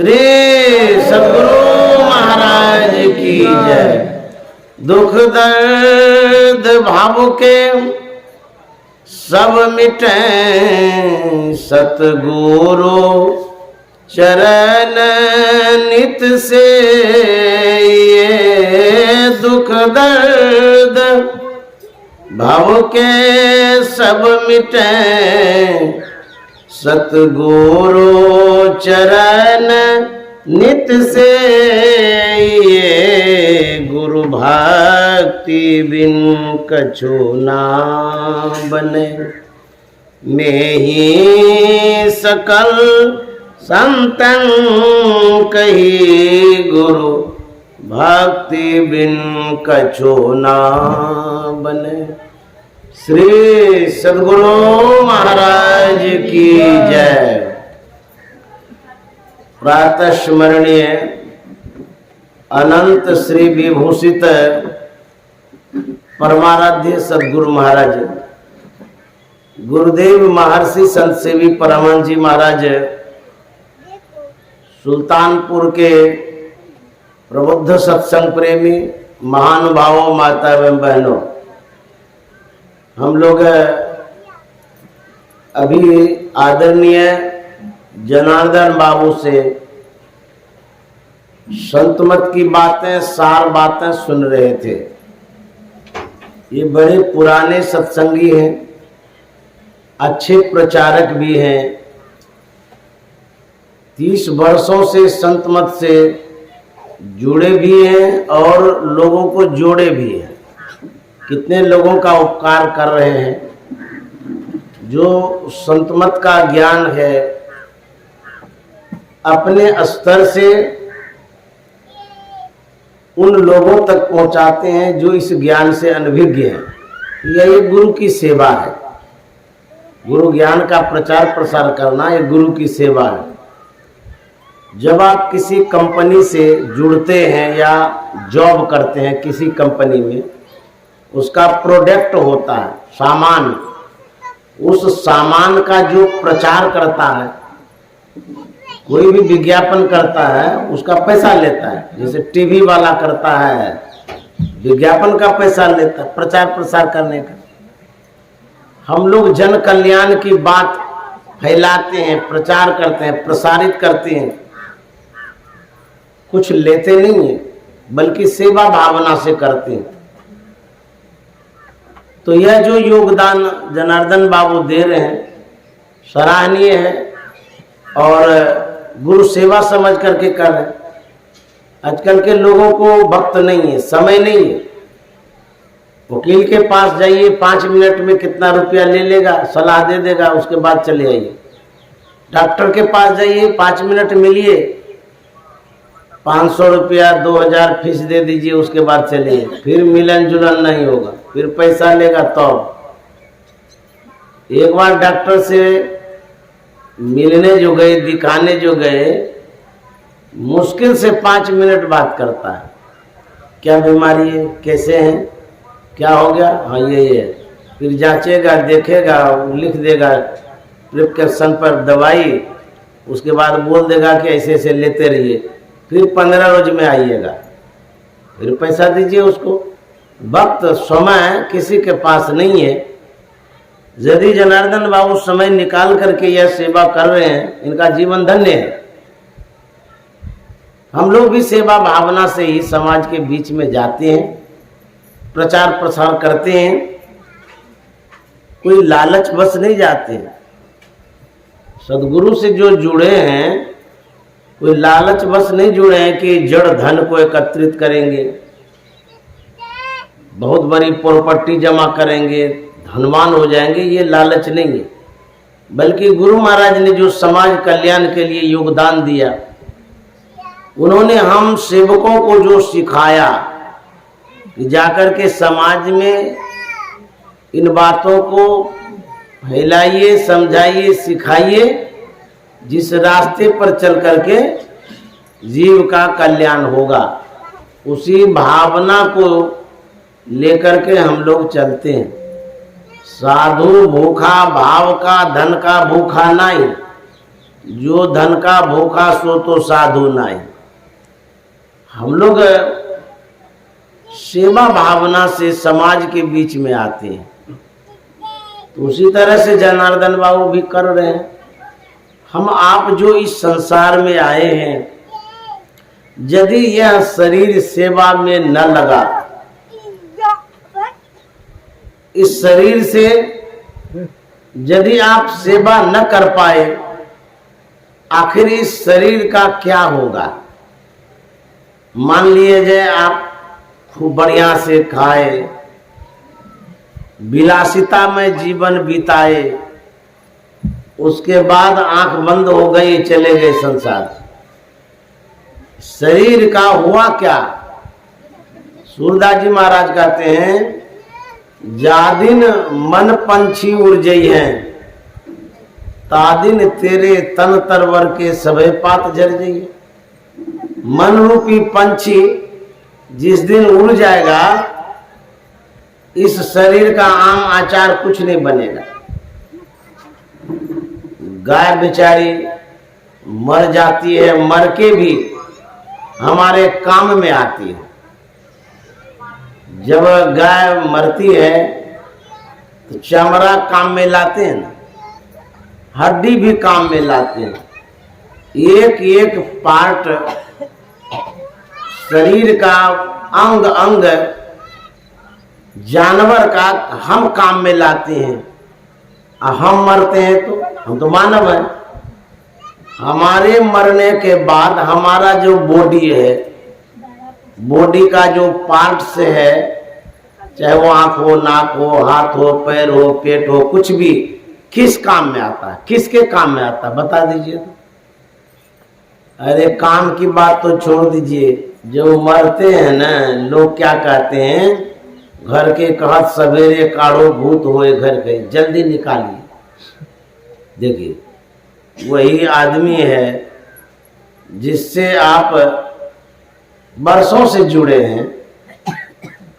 श्री सद्गुरु महाराज की जय। दुख दर्द भाव के सब मिटे सतगुरु चरण नित से। ये दुख दर्द भाव के सब मिटे सतगुरु चरण नित से। ये गुरु भक्ति बिन कछु ना बने। मैं ही सकल संतन कही गुरु भक्ति बिन कछु ना बने। श्री सद्गुरु महाराज की जय। प्रातः स्मरणीय अनंत श्री विभूषित परमाराध्य सद्गुरु महाराज गुरुदेव महर्षि संत सेवी परमानंद जी महाराज सुल्तानपुर के प्रबुद्ध सत्संग प्रेमी महानुभावों, माता एवं बहनों, हम लोग अभी आदरणीय जनार्दन बाबू से संतमत की बातें, सार बातें सुन रहे थे। ये बड़े पुराने सत्संगी हैं, अच्छे प्रचारक भी हैं, 30 वर्षों से संतमत से जुड़े भी हैं और लोगों को जोड़े भी हैं। कितने लोगों का उपकार कर रहे हैं। जो संतमत का ज्ञान है अपने स्तर से उन लोगों तक पहुंचाते हैं जो इस ज्ञान से अनभिज्ञ हैं। यह गुरु की सेवा है। गुरु ज्ञान का प्रचार प्रसार करना ये गुरु की सेवा है। जब आप किसी कंपनी से जुड़ते हैं या जॉब करते हैं किसी कंपनी में, उसका प्रोडक्ट होता है, सामान। उस सामान का जो प्रचार करता है, कोई भी विज्ञापन करता है, उसका पैसा लेता है। जैसे टीवी वाला करता है, विज्ञापन का पैसा लेता है, प्रचार प्रसार करने का। हम लोग जन कल्याण की बात फैलाते हैं, प्रचार करते हैं, प्रसारित करते हैं, कुछ लेते नहीं है, बल्कि सेवा भावना से करते हैं। तो यह जो योगदान जनार्दन बाबू दे रहे हैं सराहनीय है और गुरु सेवा समझ करके कर रहे हैं। आजकल के लोगों को वक्त नहीं है, समय नहीं है। वकील के पास जाइए, 5 मिनट में कितना रुपया ले लेगा, सलाह दे देगा, उसके बाद चले आइए। डॉक्टर के पास जाइए, 5 मिनट मिलिए, 500 रुपया 2000 फीस दे दीजिए, उसके बाद चलिए। फिर मिलन जुलन नहीं होगा, फिर पैसा लेगा। तो एक बार डॉक्टर से मिलने जो गए, दिखाने जो गए, मुश्किल से 5 मिनट बात करता है। क्या बीमारी है, कैसे हैं, क्या हो गया, हाँ ये है। फिर जांचेगा, देखेगा, लिख देगा प्रिस्क्रिप्शन पर दवाई, उसके बाद बोल देगा कि ऐसे ऐसे लेते रहिए। फिर 15 रोज में आइएगा, फिर पैसा दीजिए उसको। वक्त समय किसी के पास नहीं है। यदि जनार्दन बाबू समय निकाल करके यह सेवा कर रहे हैं, इनका जीवन धन्य है। हम लोग भी सेवा भावना से ही समाज के बीच में जाते हैं, प्रचार प्रसार करते हैं। कोई लालच बस नहीं जाते हैं। सदगुरु से जो जुड़े हैं, कोई लालच बस नहीं जुड़े हैं कि जड़ धन को एकत्रित करेंगे, बहुत बड़ी प्रॉपर्टी जमा करेंगे, धनवान हो जाएंगे। ये लालच नहीं है, बल्कि गुरु महाराज ने जो समाज कल्याण के लिए योगदान दिया, उन्होंने हम सेवकों को जो सिखाया कि जाकर के समाज में इन बातों को फैलाइए, समझाइए, सिखाइए, जिस रास्ते पर चल करके जीव का कल्याण होगा। उसी भावना को लेकर के हम लोग चलते हैं। साधु भूखा भाव का, धन का भूखा नहीं। जो धन का भूखा सो तो साधु नाई। हम लोग सेवा भावना से समाज के बीच में आते हैं, तो उसी तरह से जनार्दन बाबू भी कर रहे हैं। हम आप जो इस संसार में आए हैं, यदि यह शरीर सेवा में न लगा, इस शरीर से यदि आप सेवा न कर पाए, आखिर इस शरीर का क्या होगा। मान लीजिए आप खूब बढ़िया से खाए, विलासिता में जीवन बिताए, उसके बाद आंख बंद हो गई, चले गए संसार, शरीर का हुआ क्या। सूरदास जी महाराज कहते हैं, जादिन मन पंछी उड़ जई हैं, तादिन तेरे तन तरवर के सभे पात जर जाइए। मन रूपी पंछी जिस दिन उड़ जाएगा, इस शरीर का आम आचार कुछ नहीं बनेगा। गाय बेचारी मर जाती है, मर के भी हमारे काम में आती है। जब गाय मरती है तो चमड़ा काम में लाते हैं ना, हड्डी भी काम में लाते हैं। एक एक पार्ट शरीर का, अंग अंग जानवर का हम काम में लाते हैं। हम मरते हैं तो हम तो मानव हैं, हमारे मरने के बाद हमारा जो बॉडी है, बॉडी का जो पार्ट से है, चाहे वो आंख हो, नाक हो, हाथ हो, पैर हो, पेट हो, कुछ भी किस काम में आता है, किसके काम में आता है, बता दीजिए तो। अरे काम की बात तो छोड़ दीजिए, जो मरते हैं ना, लोग क्या कहते हैं, घर के कहत सवेरे काढ़ो भूत होए घर के, जल्दी निकालिए। देखिए वही आदमी है जिससे आप बरसों से जुड़े हैं,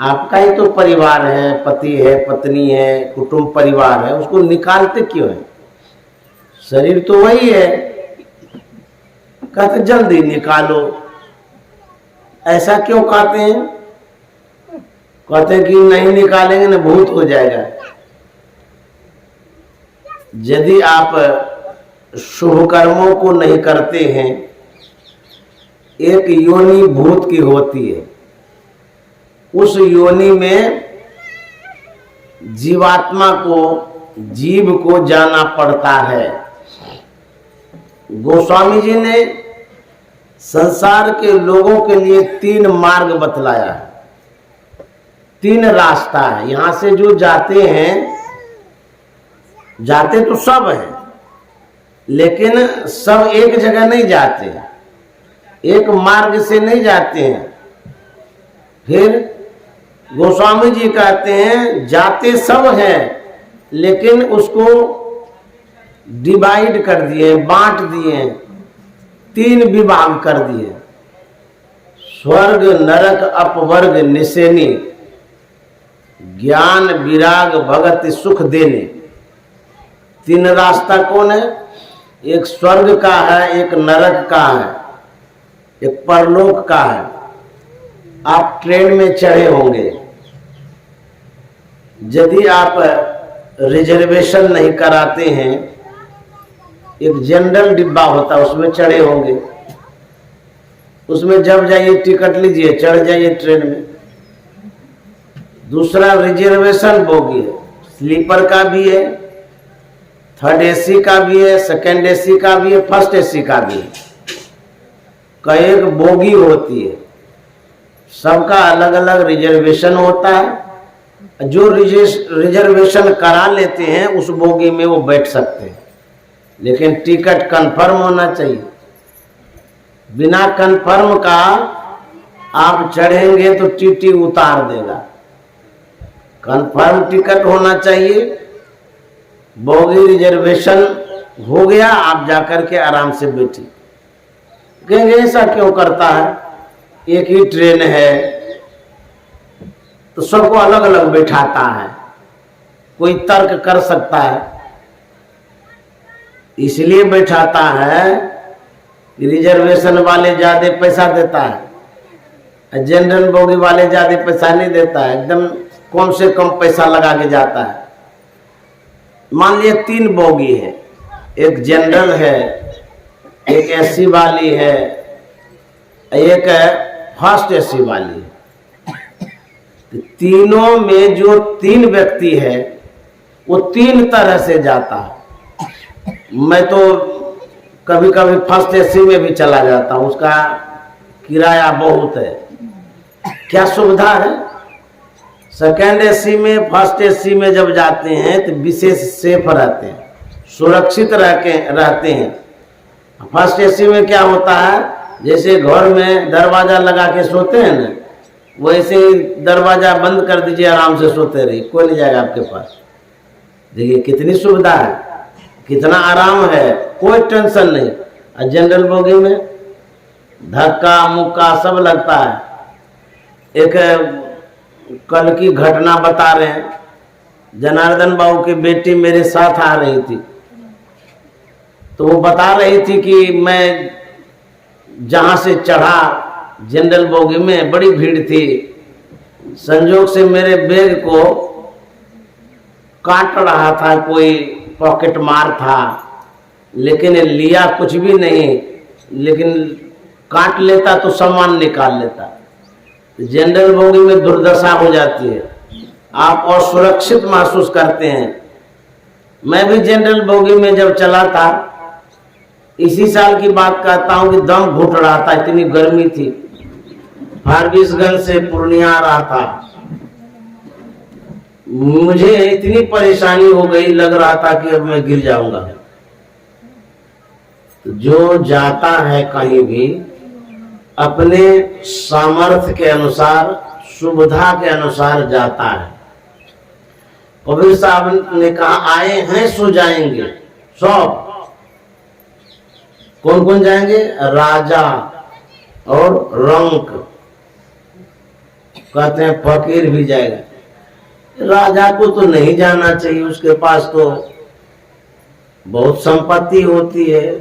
आपका ही तो परिवार है, पति है, पत्नी है, कुटुंब परिवार है, उसको निकालते क्यों है। शरीर तो वही है, कहते जल्दी निकालो। ऐसा क्यों कहते हैं, कहते हैं कि नहीं निकालेंगे ना भूत हो जाएगा। यदि आप शुभ कर्मों को नहीं करते हैं, एक योनि भूत की होती है, उस योनि में जीवात्मा को, जीव को जाना पड़ता है। गोस्वामी जी ने संसार के लोगों के लिए 3 मार्ग बतलाया है, 3 रास्ता है। यहां से जो जाते हैं, जाते तो सब हैं, लेकिन सब एक जगह नहीं जाते, एक मार्ग से नहीं जाते हैं। फिर गोस्वामी जी कहते हैं जाते सब हैं, लेकिन उसको डिवाइड कर दिए, बांट दिए, 3 विभाग कर दिए। स्वर्ग नरक अपवर्ग निसेनी, ज्ञान विराग भगत सुख देने। 3 रास्ता कौन है, एक स्वर्ग का है, एक नरक का है, एक परलोक का है। आप ट्रेन में चढ़े होंगे, यदि आप रिजर्वेशन नहीं कराते हैं, एक जनरल डिब्बा होता है उसमें चढ़े होंगे, उसमें जब जाइए टिकट लीजिए, चढ़ जाइए ट्रेन में। दूसरा रिजर्वेशन बोगी है, स्लीपर का भी है, थर्ड एसी का भी है, सेकंड एसी का भी है, फर्स्ट एसी का भी है। कई बोगी होती है, सबका अलग अलग रिजर्वेशन होता है। जो रिजर्वेशन करा लेते हैं उस बोगी में वो बैठ सकते हैं, लेकिन टिकट कंफर्म होना चाहिए। बिना कंफर्म का आप चढ़ेंगे तो टीटी उतार देगा। कंफर्म टिकट होना चाहिए, बोगी रिजर्वेशन हो गया, आप जाकर के आराम से बैठिए। कहेंगे ऐसा क्यों करता है, एक ही ट्रेन है तो सबको अलग अलग बैठाता है, कोई तर्क कर सकता है। इसलिए बैठाता है कि रिजर्वेशन वाले ज्यादा पैसा देता है, जनरल बोगी वाले ज्यादा पैसा नहीं देता है, एकदम कम से कम पैसा लगा के जाता है। मान लिया 3 बोगी है, एक जनरल है, एक एसी वाली है, एक फर्स्ट एसी वाली है। तीनों में जो 3 व्यक्ति है वो 3 तरह से जाता है। मैं तो कभी कभी फर्स्ट एसी में भी चला जाता हूँ, उसका किराया बहुत है। क्या सुविधा है? सेकेंड एसी में, फर्स्ट एसी में जब जाते हैं तो विशेष सेफ रहते हैं, सुरक्षित रहते हैं। फर्स्ट एसी में क्या होता है, जैसे घर में दरवाजा लगा के सोते हैं ना, वैसे ही दरवाजा बंद कर दीजिए, आराम से सोते रहिए, कोई नहीं जाएगा आपके पास। देखिए कितनी सुविधा है, कितना आराम है, कोई टेंशन नहीं। और जनरल बोगी में धक्का मुक्का सब लगता है। एक कल की घटना बता रहे हैं, जनार्दन बाबू की बेटी मेरे साथ आ रही थी, तो वो बता रही थी कि मैं जहां से चढ़ा जनरल बोगी में बड़ी भीड़ थी, संजोग से मेरे बैग को काट रहा था, कोई पॉकेट मार था, लेकिन लिया कुछ भी नहीं, लेकिन काट लेता तो सामान निकाल लेता। जनरल बोगी में दुर्दशा हो जाती है, आप और सुरक्षित महसूस करते हैं। मैं भी जनरल बोगी में जब चला था, इसी साल की बात कहता हूं कि दम घुट रहा था, इतनी गर्मी थी। फारबिसगंज से पूर्णिया आ रहा था, मुझे इतनी परेशानी हो गई, लग रहा था कि अब मैं गिर जाऊंगा। तो जो जाता है कहीं भी अपने सामर्थ्य के अनुसार, सुविधा के अनुसार जाता है। कबीर साहब ने कहा आए हैं सो जाएंगे सब। कौन कौन जाएंगे? राजा और रंक, कहते हैं फकीर भी जाएगा। राजा को तो नहीं जाना चाहिए, उसके पास तो बहुत संपत्ति होती है,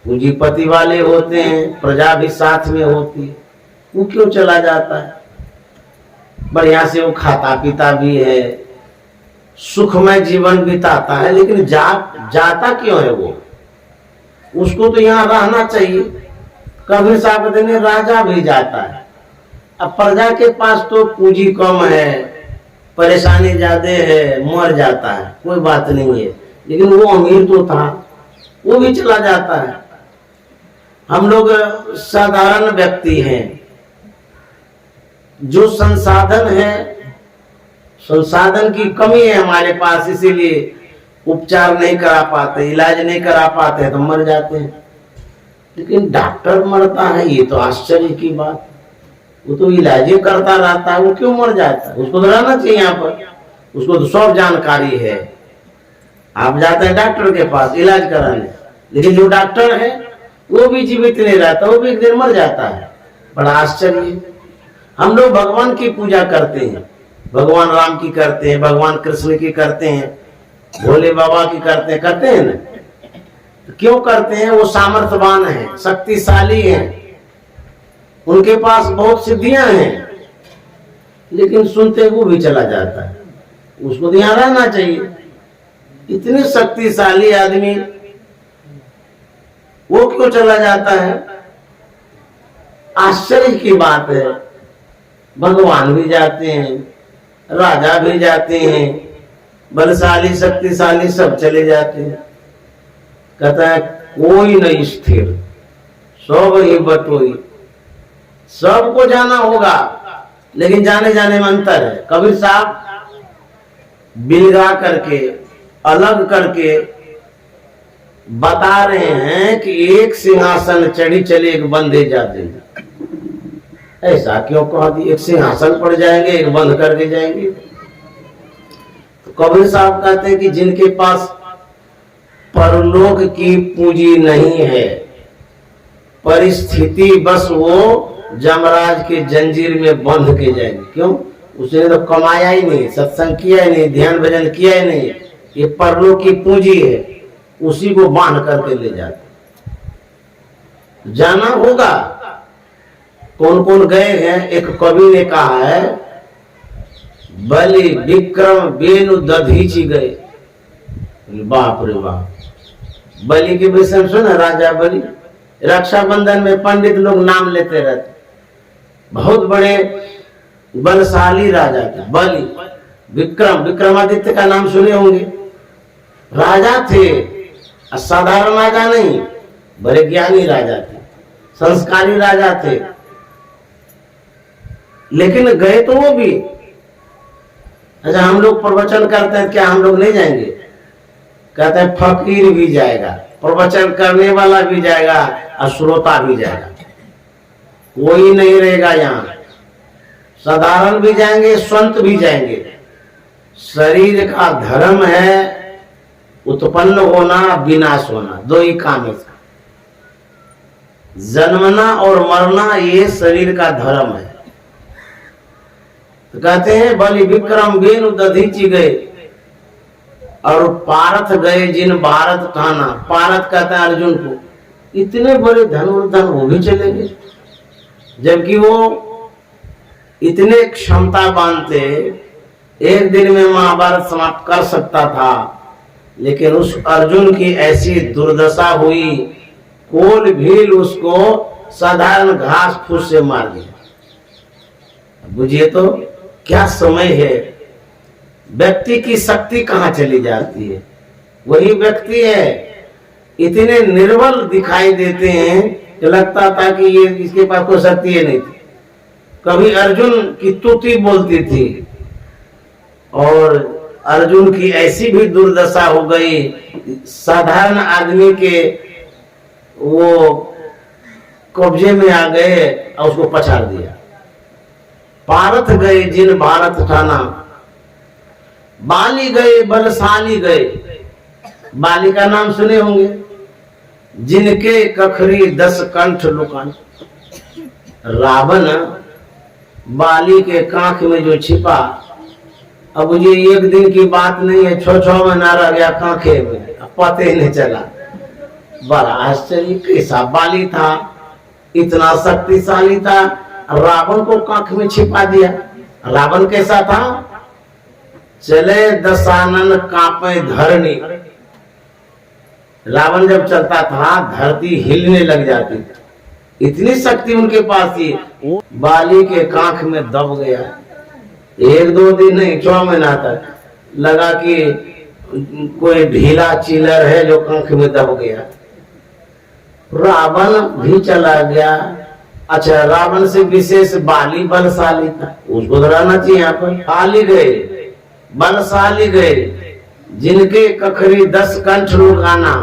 पूंजीपति वाले होते हैं, प्रजा भी साथ में होती है, वो क्यों चला जाता है? बढ़िया से वो खाता पीता भी है, सुखमय जीवन बिताता है, लेकिन जाता क्यों है वो? उसको तो यहाँ रहना चाहिए। कबीर साहब कहते हैं राजा भी जाता है। अब प्रजा के पास तो पूंजी कम है, परेशानी ज्यादा है, मर जाता है, कोई बात नहीं है, लेकिन वो अमीर तो था, वो भी चला जाता है। हम लोग साधारण व्यक्ति हैं, जो संसाधन है, संसाधन की कमी है हमारे पास, इसीलिए उपचार नहीं करा पाते, इलाज नहीं करा पाते, तो मर जाते हैं। लेकिन डॉक्टर मरता है, ये तो आश्चर्य की बात। वो तो इलाज ही करता रहता है, वो क्यों मर जाता है? उसको तो रहना चाहिए यहाँ पर, उसको तो सब जानकारी है। आप जाते हैं डॉक्टर के पास इलाज कराने, लेकिन जो डॉक्टर है वो भी जीवित नहीं रहता, वो भी एक दिन मर जाता है। बड़ा आश्चर्य। हम लोग भगवान की पूजा करते हैं, भगवान राम की करते हैं, भगवान कृष्ण की करते हैं, भोले बाबा की करते हैं ना। तो क्यों करते हैं? वो सामर्थ्यवान है, शक्तिशाली है, उनके पास बहुत सिद्धियां हैं, लेकिन सुनते वो भी चला जाता है। उसको तो यहाँ रहना चाहिए। इतने शक्तिशाली आदमी वो क्यों चला जाता है? आश्चर्य की बात है। भगवान भी जाते हैं, राजा भी जाते हैं, बलशाली शक्तिशाली सब चले जाते हैं। कहता है कोई नहीं स्थिर, सब ही बटोई। सबको जाना होगा, लेकिन जाने जाने में अंतर है। कबीर साहब बिलगा करके, अलग करके बता रहे हैं कि एक सिंहासन चढ़ी चले एक बंधे जाते। ऐसा क्यों कहा? एक सिंहासन पड़ जाएंगे, एक बंद करके जाएंगे। तो कबीर साहब कहते हैं कि जिनके पास परलोक की पूंजी नहीं है, परिस्थिति बस वो जमराज के जंजीर में बंध के जाएंगे। क्यों? उसने तो कमाया ही नहीं, सत्संग किया ही नहीं, ध्यान भजन किया ही नहीं। ये परलोक की पूंजी है, उसी को बांध करके ले जाते। जाना होगा। कौन कौन गए हैं? एक कवि ने कहा है, बलि विक्रम बेनु दधीचि गए। बाप रे बाप, बलि के विषय में सुना? राजा बलि, रक्षाबंधन में पंडित लोग नाम लेते रहते, बहुत बड़े बलशाली राजा थे बलि। विक्रम, विक्रमादित्य का नाम सुने होंगे, राजा थे, साधारण राजा नहीं, बड़े ज्ञानी राजा थे, संस्कारी राजा थे। लेकिन गए तो वो भी। अच्छा, हम लोग प्रवचन करते हैं, क्या हम लोग नहीं जाएंगे? कहते हैं फकीर भी जाएगा, प्रवचन करने वाला भी जाएगा और श्रोता भी जाएगा, कोई नहीं रहेगा यहाँ। साधारण भी जाएंगे, संत भी जाएंगे। शरीर का धर्म है उत्पन्न होना, विनाश होना, दो ही काम है। जन्मना और मरना, ये शरीर का धर्म है। तो कहते हैं बलि विक्रम बेनु दधीचि गए, और पारथ गए जिन भारत ठाना। पारथ कहता है अर्जुन को, इतने बड़े धनुर्धर वो भी चले गए, जबकि वो इतने क्षमतावान थे, एक दिन में महाभारत समाप्त कर सकता था। लेकिन उस अर्जुन की ऐसी दुर्दशा हुई, कोल भील उसको साधारण घास फूस से मार दिया। बुझिए तो क्या समय है, व्यक्ति की शक्ति कहाँ चली जाती है। वही व्यक्ति है, इतने निर्बल दिखाई देते हैं कि लगता था कि ये इसके पास कोई शक्ति है नहीं थी। कभी अर्जुन की तुति बोलती थी, और अर्जुन की ऐसी भी दुर्दशा हो गई, साधारण आदमी के वो कब्जे में आ गए और उसको पछाड़ दिया। पारथ गए जिन भारत ठाना, बाली गए बलशाली गए। बाली का नाम सुने होंगे, जिनके कखरी 10 कंठ लुकान। रावण बाली के कांख में जो छिपा, अब ये एक दिन की बात नहीं है, 6 महीना रह गया कांखे में, पता ही नहीं चला। बड़ा आश्चर्य, कैसा बाली था, इतना शक्तिशाली था, रावण को कांख में छिपा दिया। रावण कैसा था? चले दशानन कांपे धरनी। रावण जब चलता था धरती हिलने लग जाती थी, इतनी शक्ति उनके पास थी। बाली के कांख में दब गया, 1-2 दिन नहीं 6 महीना तक लगा कि कोई ढीला चिलर है जो कांख में दब गया। रावण भी चला गया। अच्छा, रावण से विशेष बाली बलशाली था, उसको तो रहना चाहिए यहाँ पर। बाली गए बलशाली गए, जिनके कखरी 10 कंठ लुकाना।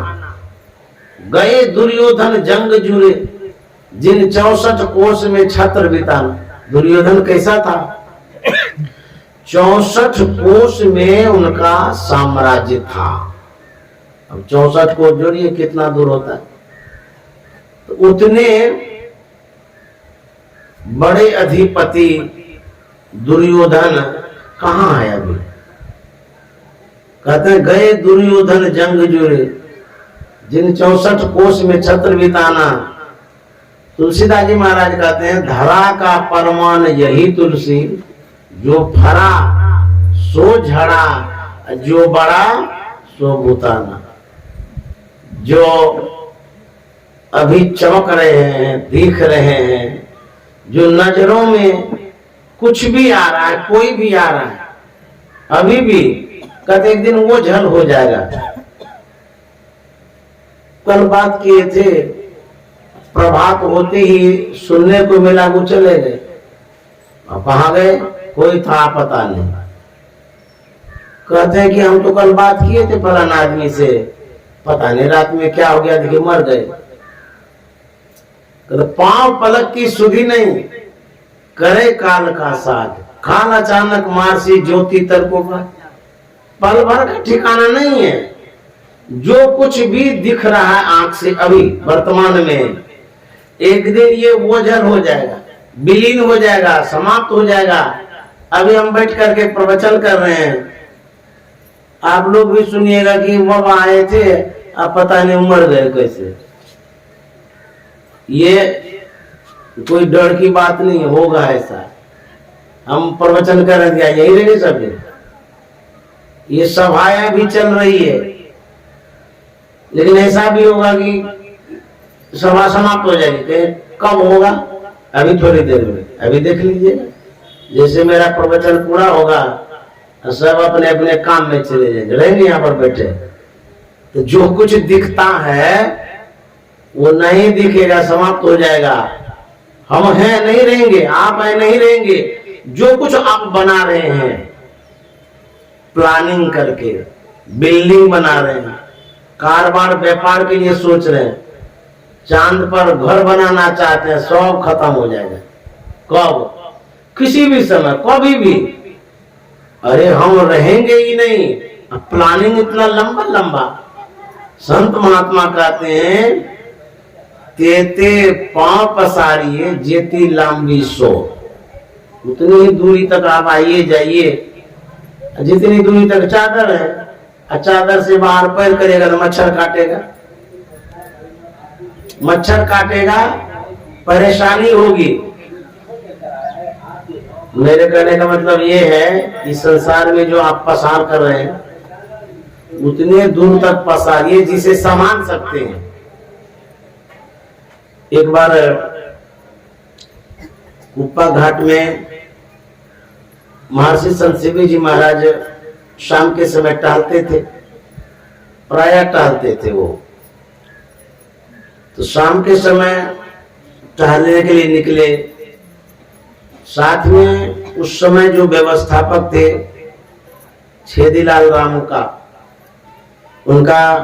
गए दुर्योधन जंग जुरे, जिन 64 कोस में छत्र बिताना। दुर्योधन कैसा था? 64 कोस में उनका साम्राज्य था। अब 64 कोस जोड़िए कितना दूर होता है। तो उतने बड़े अधिपति दुर्योधन कहाँ है अभी? कहते हैं गए दुर्योधन जंग जुरे, जिन 64 कोस में छत्र बिताना। तुलसीदास जी महाराज कहते हैं, धरा का परमान यही तुलसी, जो फरा सो झड़ा, जो बड़ा सो भूताना। जो अभी चमक रहे हैं, दिख रहे हैं, जो नजरों में कुछ भी आ रहा है, कोई भी आ रहा है, अभी भी कहते एक दिन वो झल हो जाएगा। कल बात किए थे, प्रभात होते ही सुनने को मिला, वो चले गए। अब कहाँ गए कोई था पता नहीं। कहते हैं कि हम तो कल बात किए थे फलाना आदमी से, पता नहीं रात में क्या हो गया, देखिए मर गए। तो पांव पलक की सुधि नहीं, करे काल का साथ। काल अचानक मारसी ज्योति तरको का, पल भर का ठिकाना नहीं है। जो कुछ भी दिख रहा है आंख से अभी वर्तमान में, एक दिन ये ओझल हो जाएगा, विलीन हो जाएगा, समाप्त हो जाएगा। अभी हम बैठ करके प्रवचन कर रहे हैं, आप लोग भी सुनिएगा कि वह आए थे अब पता नहीं मर गए कैसे। ये कोई डर की बात नहीं, होगा ऐसा। हम प्रवचन कर दिया यही रहेंगे सब। ये सभाएं भी चल रही है, लेकिन ऐसा भी होगा कि सभा समाप्त हो जाएगी। कब होगा? अभी थोड़ी देर में, अभी देख लीजिए। जैसे मेरा प्रवचन पूरा होगा, सब अपने अपने काम में चले जाएंगे, रहेंगे यहाँ पर बैठे। तो जो कुछ दिखता है वो नहीं दिखेगा, समाप्त हो जाएगा। हम हैं नहीं रहेंगे, आप हैं नहीं रहेंगे। जो कुछ आप बना रहे हैं, प्लानिंग करके बिल्डिंग बना रहे हैं, कारोबार व्यापार के लिए सोच रहे हैं, चांद पर घर बनाना चाहते हैं, सब खत्म हो जाएगा। कब? किसी भी समय, कभी भी। अरे हम रहेंगे ही नहीं। प्लानिंग इतना लंबा लंबा। संत महात्मा कहते हैं, तेते पांव पसारिए जेती लंबी सो। उतनी ही दूरी तक आप आइए जाइए, जितनी दूरी तक चादर है, चादर से बाहर पैर करेगा तो मच्छर काटेगा, मच्छर काटेगा, परेशानी होगी। मेरे कहने का मतलब ये है कि संसार में जो आप पसार कर रहे हैं, उतने दूर तक पसारिए जिसे संभाल सकते हैं। एक बार कुप्पा घाट में महर्षि संत शिवी जी महाराज शाम के समय टहलते थे, प्रायः टहलते थे वो। तो शाम के समय टहलने के लिए निकले। साथ में उस समय जो व्यवस्थापक थे छेदीलाल रामू का, उनका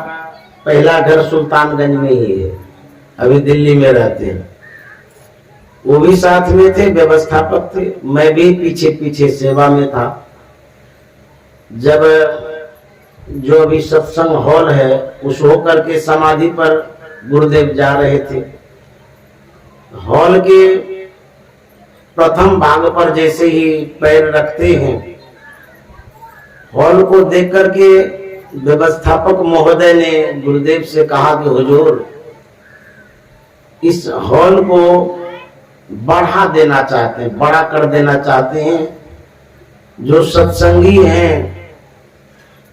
पहला घर सुल्तानगंज में ही है, अभी दिल्ली में रहते हैं। वो भी साथ में थे, व्यवस्थापक थे। मैं भी पीछे पीछे सेवा में था। जब जो अभी सत्संग हॉल है उस होकर के समाधि पर गुरुदेव जा रहे थे। हॉल के प्रथम भाग पर जैसे ही पैर रखते हैं, हॉल को देख करके व्यवस्थापक महोदय ने गुरुदेव से कहा कि हुजूर, इस हॉल को बढ़ा देना चाहते हैं, बड़ा कर देना चाहते हैं। जो सत्संगी हैं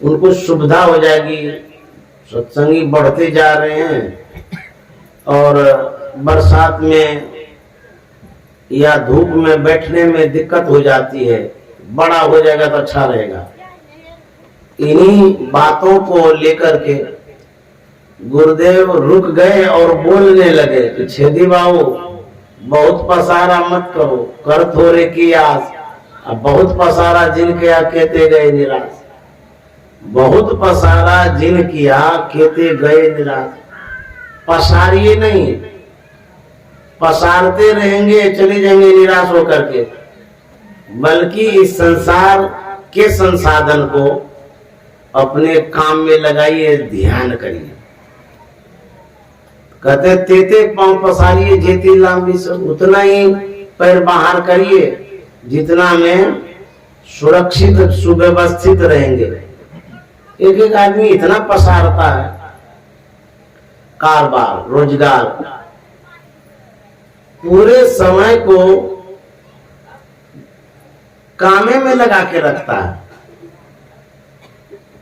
उनको सुविधा हो जाएगी। सत्संगी बढ़ते जा रहे हैं और बरसात में या धूप में बैठने में दिक्कत हो जाती है, बड़ा हो जाएगा तो अच्छा रहेगा। इन्हीं बातों को लेकर के गुरुदेव रुक गए और बोलने लगे कि छेदी बाबू, बहुत पसारा मत करो, कर थोड़े की आस। अब बहुत पसारा जिन किया कहते गए निराश, बहुत पसारा जिन किया कहते गए निराश। पसारिए नहीं, पसारते रहेंगे चले जाएंगे निराश होकर के, बल्कि इस संसार के संसाधन को अपने काम में लगाइए, ध्यान करिए। कहते तेते पांव पसारिए जेती लंबी सो। उतना ही पैर बाहर करिए जितना में सुरक्षित सुव्यवस्थित रहेंगे। एक एक आदमी इतना पसारता है, कारोबार रोजगार, पूरे समय को कामे में लगा के रखता है,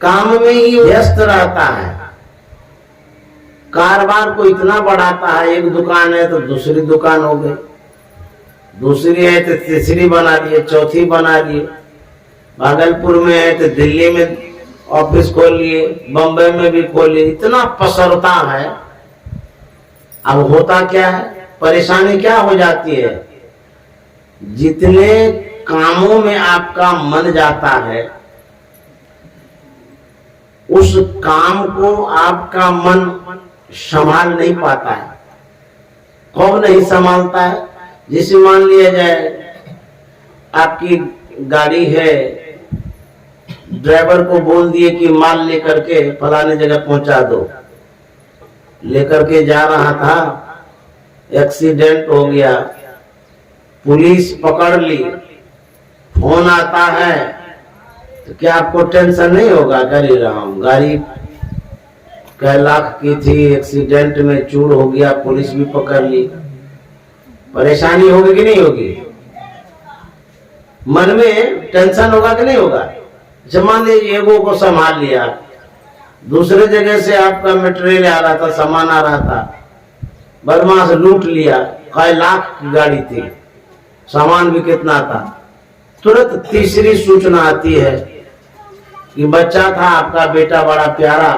काम में ही व्यस्त रहता है। कारोबार को इतना बढ़ाता है, एक दुकान है तो दूसरी दुकान हो गई, दूसरी है तो तीसरी बना लिए, चौथी बना लिए। भागलपुर में है तो दिल्ली में ऑफिस खोल लिए, बम्बई में भी खोल लिए। इतना पसरता है। अब होता क्या है, परेशानी क्या हो जाती है, जितने कामों में आपका मन जाता है उस काम को आपका मन संभाल नहीं पाता है। कौन नहीं संभालता है? जैसे मान लिया जाए आपकी गाड़ी है, ड्राइवर को बोल दिए कि माल लेकर के फलाने जगह पहुंचा दो, लेकर के जा रहा था, एक्सीडेंट हो गया, पुलिस पकड़ ली, फोन आता है, तो क्या आपको टेंशन नहीं होगा? कर ही रहा हूं, गाड़ी कई लाख की थी, एक्सीडेंट में चूर हो गया, पुलिस भी पकड़ ली, परेशानी होगी कि नहीं होगी? मन में टेंशन होगा कि नहीं होगा? मान लीजिए एगो को संभाल लिया, दूसरे जगह से आपका मटेरियल आ रहा था, सामान आ रहा था, बदमाश लूट लिया, कई लाख की गाड़ी थी, सामान भी कितना था, तुरंत तीसरी सूचना आती है कि बच्चा था आपका बेटा बड़ा प्यारा,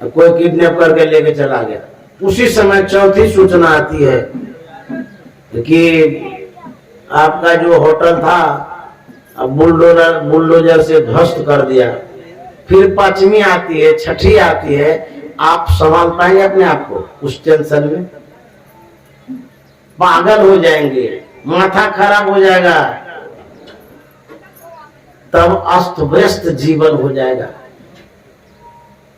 कोई किडनैप करके लेके चला गया। उसी समय चौथी सूचना आती है कि आपका जो होटल था अब बुलडोजर से ध्वस्त कर दिया। फिर पांचवी आती है, छठी आती है, आप संभाल पाएंगे अपने आप को? उस टेंशन में पागल हो जाएंगे, माथा खराब हो जाएगा, तब अस्त व्यस्त जीवन हो जाएगा।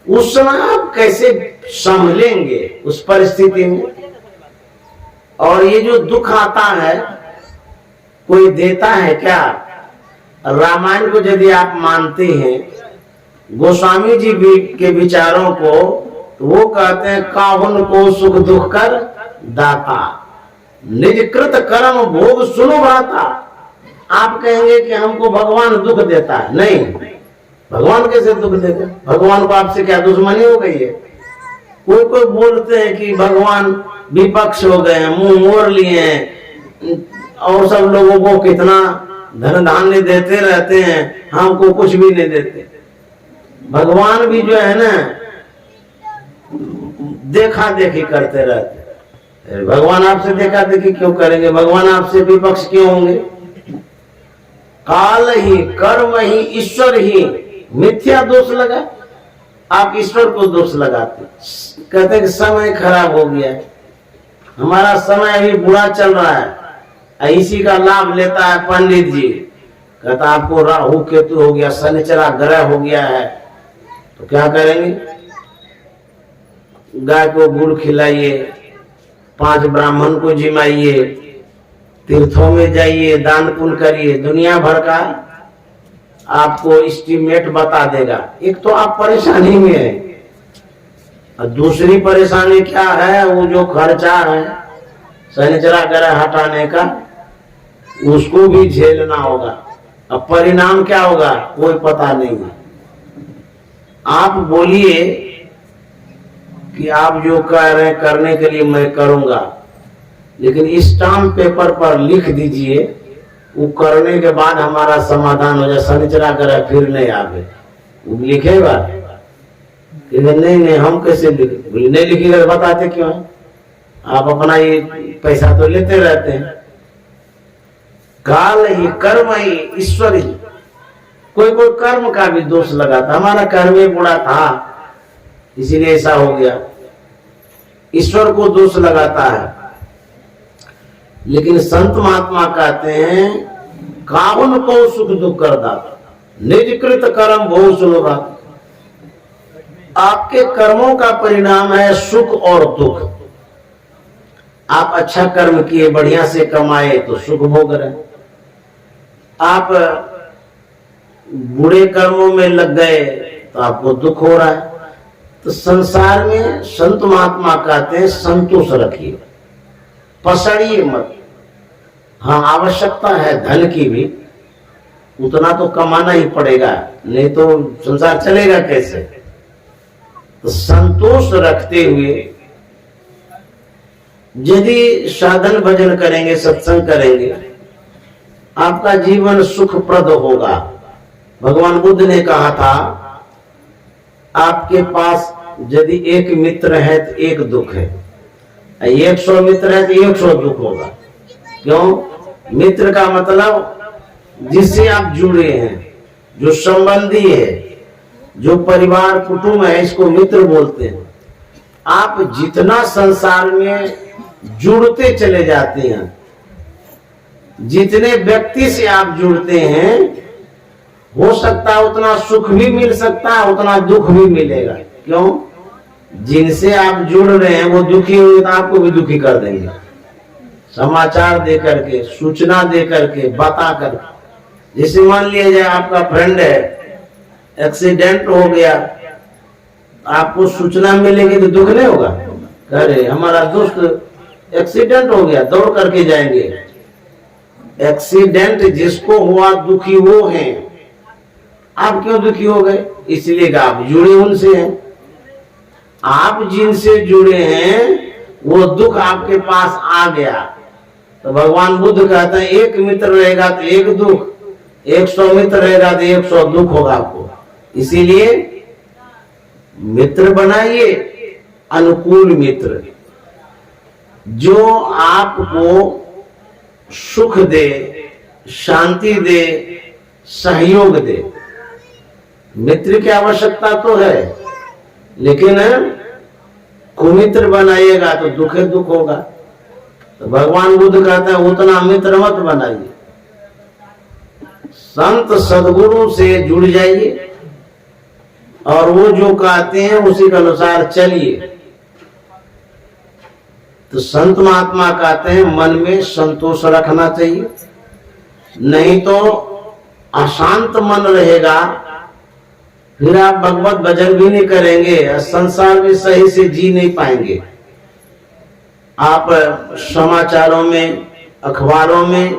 उस समय आप कैसे संभलेंगे उस परिस्थिति में? और ये जो दुख आता है कोई देता है क्या? रामायण को यदि आप मानते हैं, गोस्वामी जी भी के विचारों को, तो वो कहते हैं काहुन को सुख दुख कर दाता, निज कृत कर्म भोग सुनो भ्राता। आप कहेंगे कि हमको भगवान दुख देता है, नहीं, भगवान कैसे दुख देते? भगवान को आपसे क्या दुश्मनी हो गई है? कोई कोई बोलते हैं कि भगवान विपक्ष हो गए हैं, मुंह मोड़ लिए हैं, और सब लोगों को कितना धन धान्य देते रहते हैं, हमको कुछ भी नहीं देते। भगवान भी जो है ना देखा देखी करते रहते हैं। भगवान आपसे देखा देखी क्यों करेंगे? भगवान आपसे विपक्ष क्यों होंगे? काल ही, कर्म ही, ईश्वर ही, मिथ्या दोष लगा। आप ईश्वर को दोष लगाते, कहते कि समय खराब हो गया है, हमारा समय अभी बुरा चल रहा है, इसी का लाभ लेता है पंडित जी। कहता आपको राहु केतु हो गया, शनिचरा ग्रह हो गया है, तो क्या करेंगे? गाय को गुड़ खिलाइए, 5 ब्राह्मण को जिमाइए, तीर्थों में जाइए, दान पुण्य करिए, दुनिया भर का आपको एस्टीमेट बता देगा। एक तो आप परेशानी में है, और दूसरी परेशानी क्या है? वो जो खर्चा है शनिचरा ग्रह हटाने का, उसको भी झेलना होगा। अब परिणाम क्या होगा कोई पता नहीं है। आप बोलिए कि आप जो कह रहे हैं करने के लिए मैं करूंगा, लेकिन स्टाम्प पेपर पर लिख दीजिए, वो करने के बाद हमारा समाधान हो जाए, शनिचरा ग्रह फिर नहीं आवे। वो लिखेगा कि नहीं हम कैसे लिखे? नहीं लिखेगा तो बताते क्यों? आप अपना ये पैसा तो लेते रहते हैं। काल ही, कर्म ही, ईश्वर ही। कोई कोई कर्म का भी दोष लगाता, हमारा कर्म ही बुरा था इसीलिए ऐसा हो गया, ईश्वर को दोष लगाता है। लेकिन संत महात्मा कहते हैं काहुन को सुख दुख कर दाता, निज कृत कर्म भोग सुनो भ्राता। आपके कर्मों का परिणाम है सुख और दुख। आप अच्छा कर्म किए, बढ़िया से कमाए तो सुख भोग रहे, आप बुरे कर्मों में लग गए तो आपको दुख हो रहा है। तो संसार में संत महात्मा कहते हैं संतोष रखिए, पसड़िए मत। हाँ, आवश्यकता है धन की भी, उतना तो कमाना ही पड़ेगा, नहीं तो संसार चलेगा कैसे? तो संतोष रखते हुए यदि साधन भजन करेंगे, सत्संग करेंगे, आपका जीवन सुखप्रद होगा। भगवान बुद्ध ने कहा था आपके पास यदि एक मित्र है तो एक दुख है, 100 मित्र है तो 100 दुख होगा। क्यों? मित्र का मतलब जिससे आप जुड़े हैं, जो संबंधी है, जो परिवार कुटुंब है, इसको मित्र बोलते हैं। आप जितना संसार में जुड़ते चले जाते हैं, जितने व्यक्ति से आप जुड़ते हैं, हो सकता है उतना सुख भी मिल सकता है, उतना दुख भी मिलेगा। क्यों? जिनसे आप जुड़ रहे हैं वो दुखी होंगे तो आपको भी दुखी कर देंगे, समाचार दे करके, सूचना दे करके, बता कर। जैसे मान लिया जाए आपका फ्रेंड है, एक्सीडेंट हो गया, आपको सूचना मिलेगी तो दुख नहीं होगा? अरे हमारा दोस्त एक्सीडेंट हो गया, दौड़ करके जाएंगे। एक्सीडेंट जिसको हुआ दुखी वो है, आप क्यों दुखी हो गए? इसलिए कि आप जुड़े उनसे हैं। आप जिनसे जुड़े हैं वो दुख आपके पास आ गया। तो भगवान बुद्ध कहते हैं एक मित्र रहेगा तो एक दुख, 100 मित्र रहेगा तो 100 दुख होगा आपको। इसीलिए मित्र बनाइए, अनुकूल मित्र, जो आपको सुख दे, शांति दे, सहयोग दे। मित्र की आवश्यकता तो है, लेकिन कुमित्र बनाइएगा तो दुख दुख होगा। तो भगवान बुद्ध कहते हैं उतना मित्र मत बनाइए, संत सदगुरु से जुड़ जाइए और वो जो कहते हैं उसी के अनुसार चलिए। तो संत महात्मा कहते हैं मन में संतोष रखना चाहिए, नहीं तो अशांत मन रहेगा, फिर आप भगवत भजन भी नहीं करेंगे, संसार में सही से जी नहीं पाएंगे। आप समाचारों में, अखबारों में,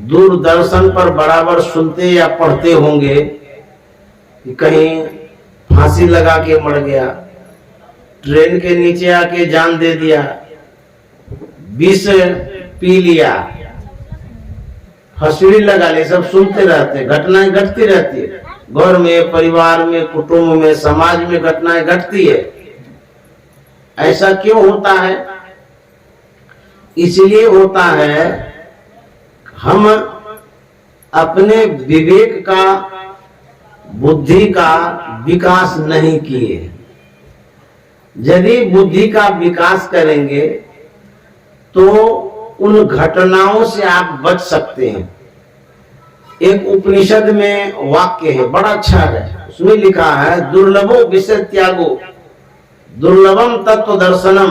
दूरदर्शन पर बराबर सुनते या पढ़ते होंगे कि कहीं फांसी लगा के मर गया, ट्रेन के नीचे आके जान दे दिया, विष पी लिया, फंसी लगा ले, सब सुनते रहते, घटनाएं घटती रहती है। घर में, परिवार में, कुटुंब में, समाज में घटनाएं घटती है। ऐसा क्यों होता है? इसलिए होता है हम अपने विवेक का, बुद्धि का विकास नहीं किए। यदि बुद्धि का विकास करेंगे तो उन घटनाओं से आप बच सकते हैं। एक उपनिषद में वाक्य है, बड़ा अच्छा है, उसमें लिखा है दुर्लभो विषय त्यागो दुर्लभम तत्व दर्शनम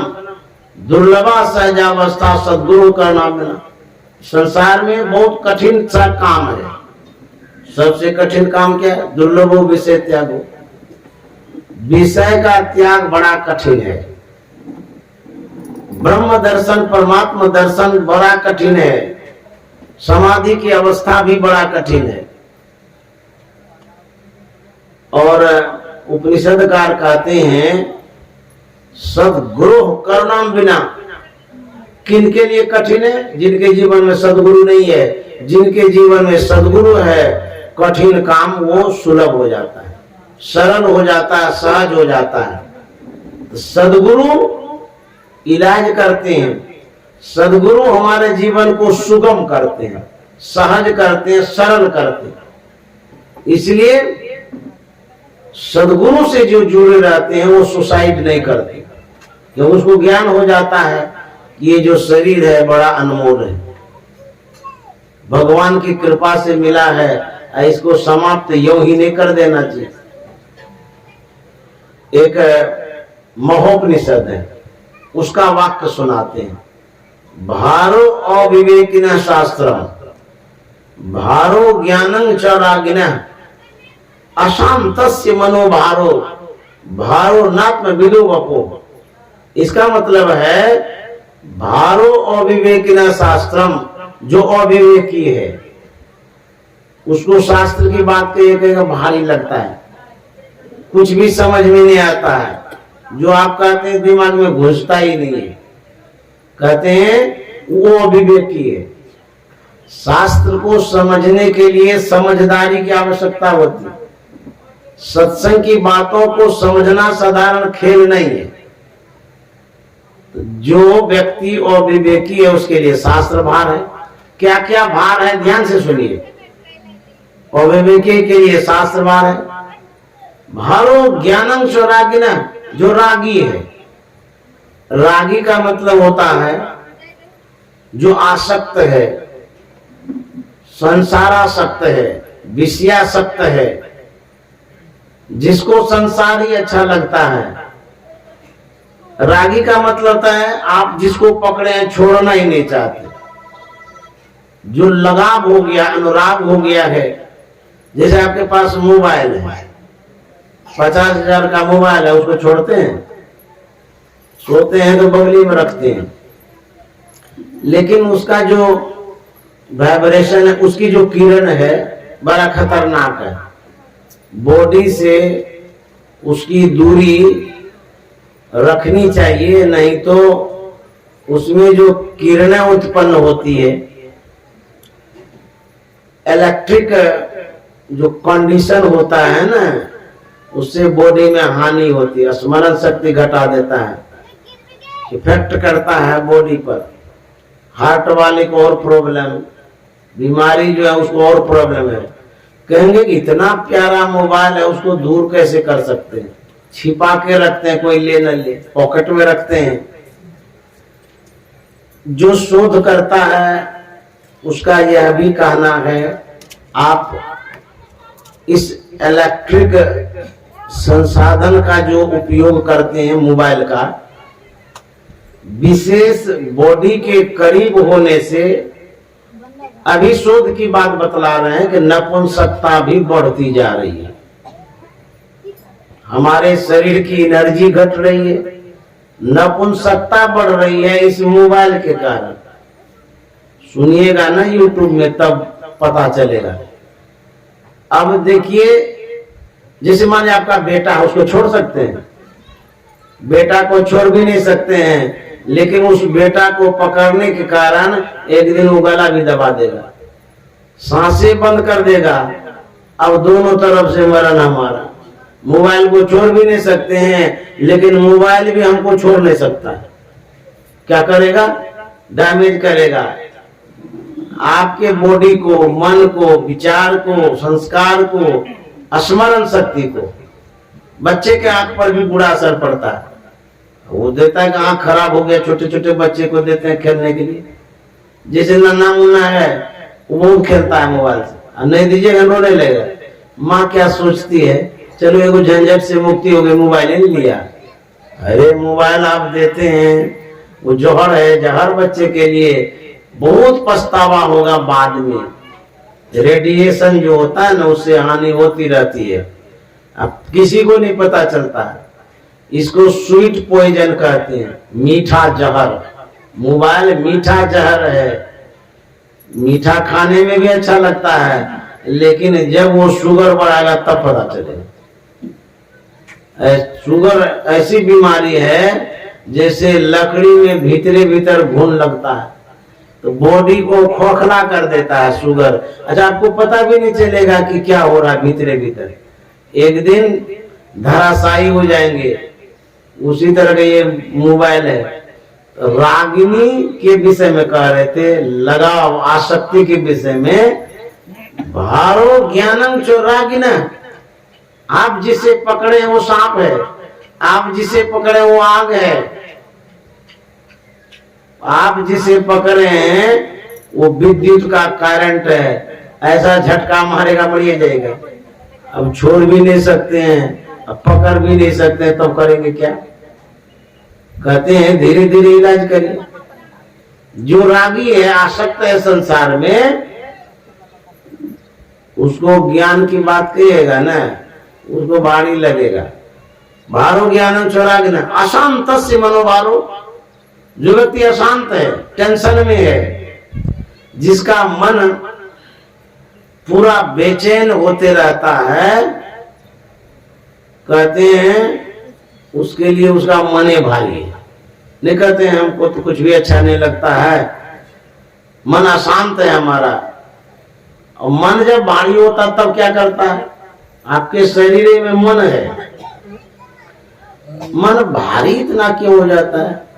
दुर्लभा सहजावस्था सद्गुरु करना बिना। संसार में बहुत कठिन सा काम है। सबसे कठिन काम क्या है? दुर्लभो विषय त्यागो। विषय का त्याग बड़ा कठिन है। ब्रह्म दर्शन, परमात्मा दर्शन बड़ा कठिन है। समाधि की अवस्था भी बड़ा कठिन है। और उपनिषदकार कहते हैं सद्गुरु करना बिना। किनके लिए कठिन है? जिनके जीवन में सद्गुरु नहीं है। जिनके जीवन में सद्गुरु है, कठिन काम वो सुलभ हो जाता है, सरल हो जाता है, सहज हो जाता है। तो सद्गुरु इलाज करते हैं, सद्गुरु हमारे जीवन को सुगम करते हैं, सहज करते हैं, सरल करते हैं। इसलिए सद्गुरु से जो जुड़े रहते हैं वो सुसाइड नहीं करते, क्योंकि उसको ज्ञान हो जाता है कि ये जो शरीर है बड़ा अनमोल है, भगवान की कृपा से मिला है, इसको समाप्त यूं ही नहीं कर देना चाहिए। एक महोपनिषद है, उसका वाक्य सुनाते हैं, भारो अविवेकिनः शास्त्रम भारो ज्ञानं च रागिनः अशांतस्य मनोभारो भारो नात्म विदो वपो। इसका मतलब है भारो अविवेकिनः शास्त्रम, जो अविवेकी है उसको शास्त्र की बात कहेगा भारी लगता है, कुछ भी समझ में नहीं आता है, जो आप कहते हैं दिमाग में घुसता ही नहीं है, कहते हैं वो अविवेकी है। शास्त्र को समझने के लिए समझदारी की आवश्यकता होती है। सत्संग की बातों को समझना साधारण खेल नहीं है। तो जो व्यक्ति अविवेकी है उसके लिए शास्त्र भार है। क्या क्या भार है ध्यान से सुनिए। अविवेकी के लिए शास्त्र भार है। भारो ज्ञानं च रागिनः, जो रागी है। रागी का मतलब होता है जो आसक्त है, संसारासक्त है, विषयासक्त है, जिसको संसार ही अच्छा लगता है। रागी का मतलब होता है आप जिसको पकड़े हैं छोड़ना ही नहीं चाहते, जो लगाव हो गया, अनुराग हो गया है। जैसे आपके पास मोबाइल है, 50,000 का मोबाइल है, उसको छोड़ते हैं? सोते हैं तो बगली में रखते हैं, लेकिन उसका जो वाइब्रेशन है, उसकी जो किरण है बड़ा खतरनाक है। बॉडी से उसकी दूरी रखनी चाहिए, नहीं तो उसमें जो किरणें उत्पन्न होती है, इलेक्ट्रिक जो कंडीशन होता है ना, उससे बॉडी में हानि होती है, स्मरण शक्ति घटा देता है, इफेक्ट करता है बॉडी पर। हार्ट वाले को और प्रॉब्लम, बीमारी जो है उसको और प्रॉब्लम है। कहेंगे कि इतना प्यारा मोबाइल है, उसको दूर कैसे कर सकते हैं? छिपा के रखते हैं, कोई ले न ले, पॉकेट में रखते हैं। जो शोध करता है उसका यह भी कहना है, आप इस इलेक्ट्रिक संसाधन का जो उपयोग करते हैं मोबाइल का, विशेष बॉडी के करीब होने से, अभी शोध की बात बतला रहे हैं कि नपुंसकता भी बढ़ती जा रही है, हमारे शरीर की एनर्जी घट रही है, नपुंसकता बढ़ रही है इस मोबाइल के कारण। सुनिएगा ना यूट्यूब में, तब पता चलेगा। अब देखिए, जैसे माने आपका बेटा है, उसको छोड़ सकते हैं? बेटा को छोड़ भी नहीं सकते हैं, लेकिन उस बेटा को पकड़ने के कारण एक दिन वो गला भी दबा देगा, सांसें बंद कर देगा। अब दोनों तरफ से मरण हमारा। मोबाइल को छोड़ भी नहीं सकते हैं, लेकिन मोबाइल भी हमको छोड़ नहीं सकता। क्या करेगा? डैमेज करेगा आपके बॉडी को, मन को, विचार को, संस्कार को, स्मरण शक्ति को। बच्चे के आंख पर भी बुरा असर पड़ता है। वो देता है कि आंख खराब हो गया, छोटे छोटे बच्चे को देते हैं खेलने के लिए। जैसे नन्ना मुन्ना है, वो खेलता है मोबाइल से, नहीं दीजिएगा रोने लगेगा। माँ क्या सोचती है, चलो एगो झंझट से मुक्ति हो गई, मोबाइल नहीं लिया। अरे मोबाइल आप देते हैं, वो जहर है, जहर बच्चे के लिए। बहुत पछतावा होगा बाद में। रेडिएशन जो होता है ना, उससे हानि होती रहती है, अब किसी को नहीं पता चलता है। इसको स्वीट पॉइजन कहते हैं, मीठा जहर। मोबाइल मीठा जहर है। मीठा खाने में भी अच्छा लगता है, लेकिन जब वो शुगर बढ़ाएगा तब पता चलेगा। शुगर ऐसी बीमारी है जैसे लकड़ी में भीतरे भीतर घुन लगता है, तो बॉडी को खोखला कर देता है शुगर। अच्छा, आपको पता भी नहीं चलेगा कि क्या हो रहा है भीतरे भीतर। एक दिन धराशायी हो जाएंगे। उसी तरह का ये मोबाइल है। रागिनी के विषय में कह रहे थे, लगाव आसक्ति के विषय में। भारो ज्ञानम चो रागिना, आप जिसे पकड़े वो सांप है, आप जिसे पकड़े वो आग है, आप जिसे पकड़े हैं वो विद्युत का करंट है। ऐसा झटका मारेगा, मरिए जाएगा। अब छोड़ भी नहीं सकते हैं, अब पकड़ भी नहीं सकते हैं, तो करेंगे क्या? कहते हैं धीरे धीरे इलाज करिए। जो रागी है, आसक्त है संसार में, उसको ज्ञान की बात कहिएगा ना, उसको भारी लगेगा। भारो ज्ञान चोरागिना, अशांत से मनोभारो। जो व्यक्ति अशांत है, टेंशन में है, जिसका मन पूरा बेचैन होते रहता है, कहते हैं उसके लिए उसका मन ही भारी है। नहीं कहते हैं हमको तो कुछ भी अच्छा नहीं लगता है, मन अशांत है हमारा। और मन जब भारी होता तब क्या करता है? आपके शरीर में मन है, मन भारी इतना क्यों हो जाता है?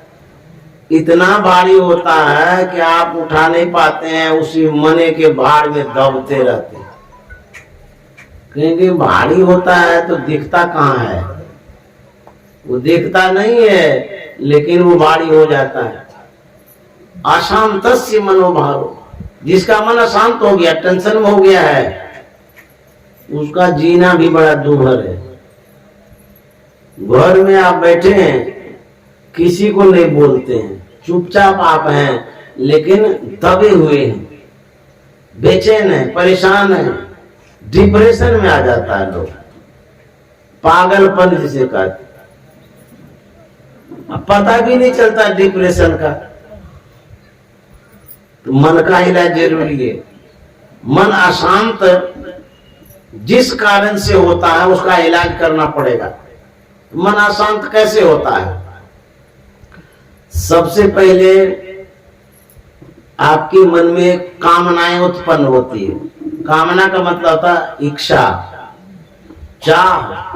इतना भारी होता है कि आप उठा नहीं पाते हैं, उसी मने के भार में दबते रहते हैं। क्योंकि भारी होता है तो दिखता कहाँ है? वो दिखता नहीं है, लेकिन वो भारी हो जाता है। अशांतस्य मनोभारो, जिसका मन अशांत हो गया, टेंशन में हो गया है, उसका जीना भी बड़ा दुभर है। घर में आप बैठे हैं, किसी को नहीं बोलते हैं, चुपचाप आप हैं, लेकिन दबे हुए हैं, बेचैन है, परेशान है, डिप्रेशन में आ जाता है लोग। पागलपन जिसे कहते, अब पता भी नहीं चलता डिप्रेशन का। तो मन का इलाज जरूरी है। मन अशांत जिस कारण से होता है उसका इलाज करना पड़ेगा। मन अशांत कैसे होता है? सबसे पहले आपके मन में कामनाएं उत्पन्न होती है। कामना का मतलब होता है इच्छा, चाह।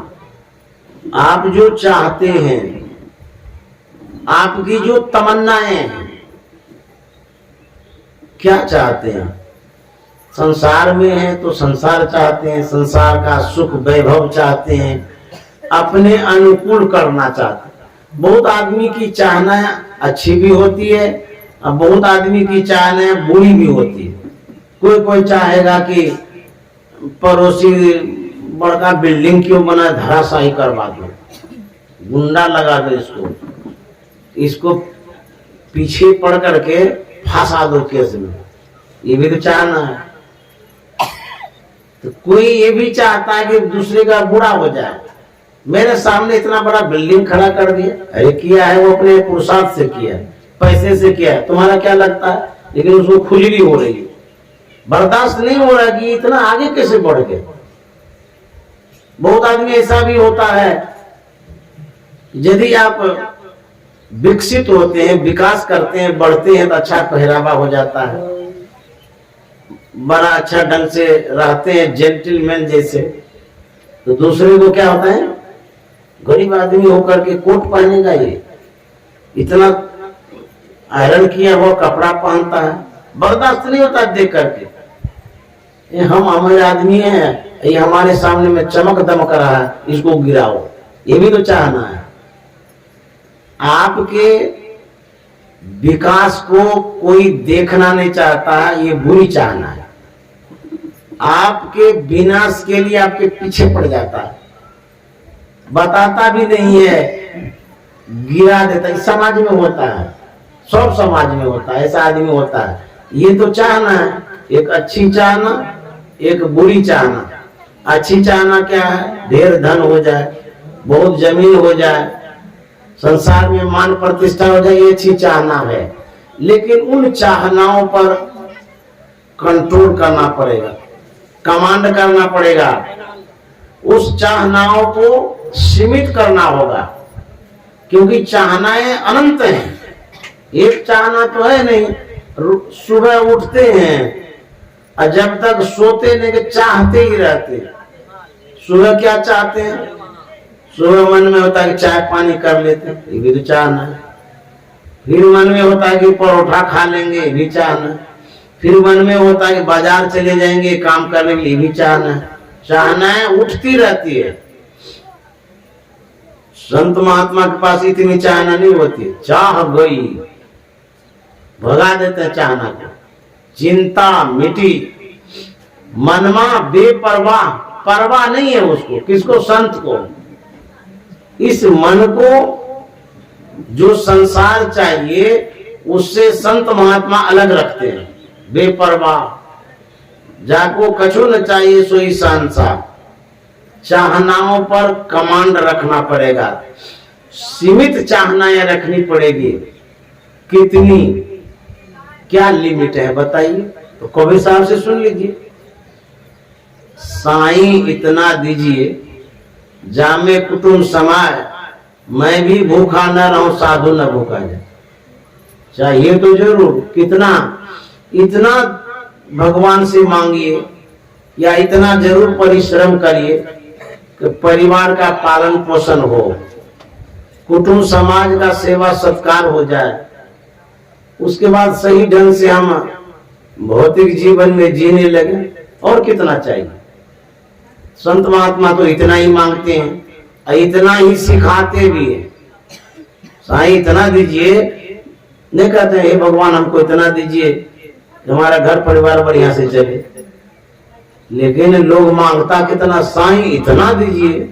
आप जो चाहते हैं, आपकी जो तमन्नाएं हैं, क्या चाहते हैं? संसार में हैं तो संसार चाहते हैं, संसार का सुख वैभव चाहते हैं, अपने अनुकूल करना चाहते हैं। बहुत आदमी की चाहना अच्छी भी होती है और बहुत आदमी की चाहना बुरी भी होती है। कोई कोई चाहेगा कि पड़ोसी बड़का बिल्डिंग क्यों बना, धराशायी करवा दो, गुंडा लगा दो, इसको पीछे पड़ करके फंसा दो केस में। ये भी तो चाहना है। तो कोई ये भी चाहता है कि दूसरे का बुरा हो जाए। मेरे सामने इतना बड़ा बिल्डिंग खड़ा कर दिया, अरे किया है वो अपने पुरुषार्थ से किया है, पैसे से किया है, तुम्हारा क्या लगता है? लेकिन उसको खुजली हो रही है, बर्दाश्त नहीं हो रहा कि इतना आगे कैसे बढ़ गए। बहुत आदमी ऐसा भी होता है। यदि आप विकसित होते हैं, विकास करते हैं, बढ़ते हैं तो अच्छा पहरावा हो जाता है, बड़ा अच्छा ढंग से रहते हैं, जेंटलमैन जैसे। तो दूसरे को क्या होता है, गरीब आदमी होकर के कोट पहनेगा, ये इतना आयरन किया हुआ कपड़ा पहनता है, बर्दाश्त नहीं होता देख करके। ये हम हमारे आदमी हैं, ये हमारे सामने में चमक दमक रहा है, इसको गिराओ। ये भी तो चाहना है। आपके विकास को कोई देखना नहीं चाहता है, ये बुरी चाहना है। आपके विनाश के लिए आपके पीछे पड़ जाता है, बताता भी नहीं है, गिरा देता है। समाज में होता है, सब समाज में होता है, ऐसा आदमी होता है। ये तो चाहना है, एक अच्छी चाहना, एक बुरी चाहना। अच्छी चाहना क्या है? ढेर धन हो जाए, बहुत जमीन हो जाए, संसार में मान प्रतिष्ठा हो जाए, ये अच्छी चाहना है। लेकिन उन चाहनाओं पर कंट्रोल करना पड़ेगा, कमांड करना पड़ेगा, उस चाहनाओं को सीमित करना होगा, क्योंकि चाहनाएं अनंत हैं। एक चाहना तो है नहीं। सुबह उठते हैं और जब तक सोते नहीं कि चाहते ही रहते। सुबह क्या चाहते हैं? सुबह मन में होता है कि चाय पानी कर लेते, ये भी तो चाहना है। फिर मन में होता है कि परोठा खा लेंगे, ये भी चाहना है। फिर मन में होता है कि बाजार चले जाएंगे काम करने के लिए, भी चाहना है। चाहनाएं उठती रहती है। संत महात्मा के पास इतनी चाहना नहीं होती, चाह गई, भगा देते हैं चाहना को। चिंता मिटी, मनमा बेपरवाह, परवाह नहीं है उसको, किसको? संत को। इस मन को जो संसार चाहिए उससे संत महात्मा अलग रखते हैं। बेपरवाह, जाको कछु न चाहिए सोई संसार। चाहनाओं पर कमांड रखना पड़ेगा, सीमित चाहनाएं रखनी पड़ेगी। कितनी, क्या लिमिट है बताइए? तो कबीर साहब से सुन लीजिए, साईं इतना दीजिए जामे कुटुंब समाए, मैं भी भूखा न रहूं साधु न भूखा जाए। चाहिए तो जरूर, कितना? इतना भगवान से मांगिए, या इतना जरूर परिश्रम करिए कि परिवार का पालन पोषण हो, कुटुंब समाज का सेवा सत्कार हो जाए। उसके बाद सही ढंग से हम भौतिक जीवन में जीने लगे। और कितना चाहिए? संत महात्मा तो इतना ही मांगते हैं और इतना ही सिखाते भी है। साईं इतना दीजिए नहीं कहते, हे भगवान हमको इतना दीजिए कि हमारा घर परिवार बढ़िया से चले। लेकिन लोग मांगता कितना? साईं इतना दीजिए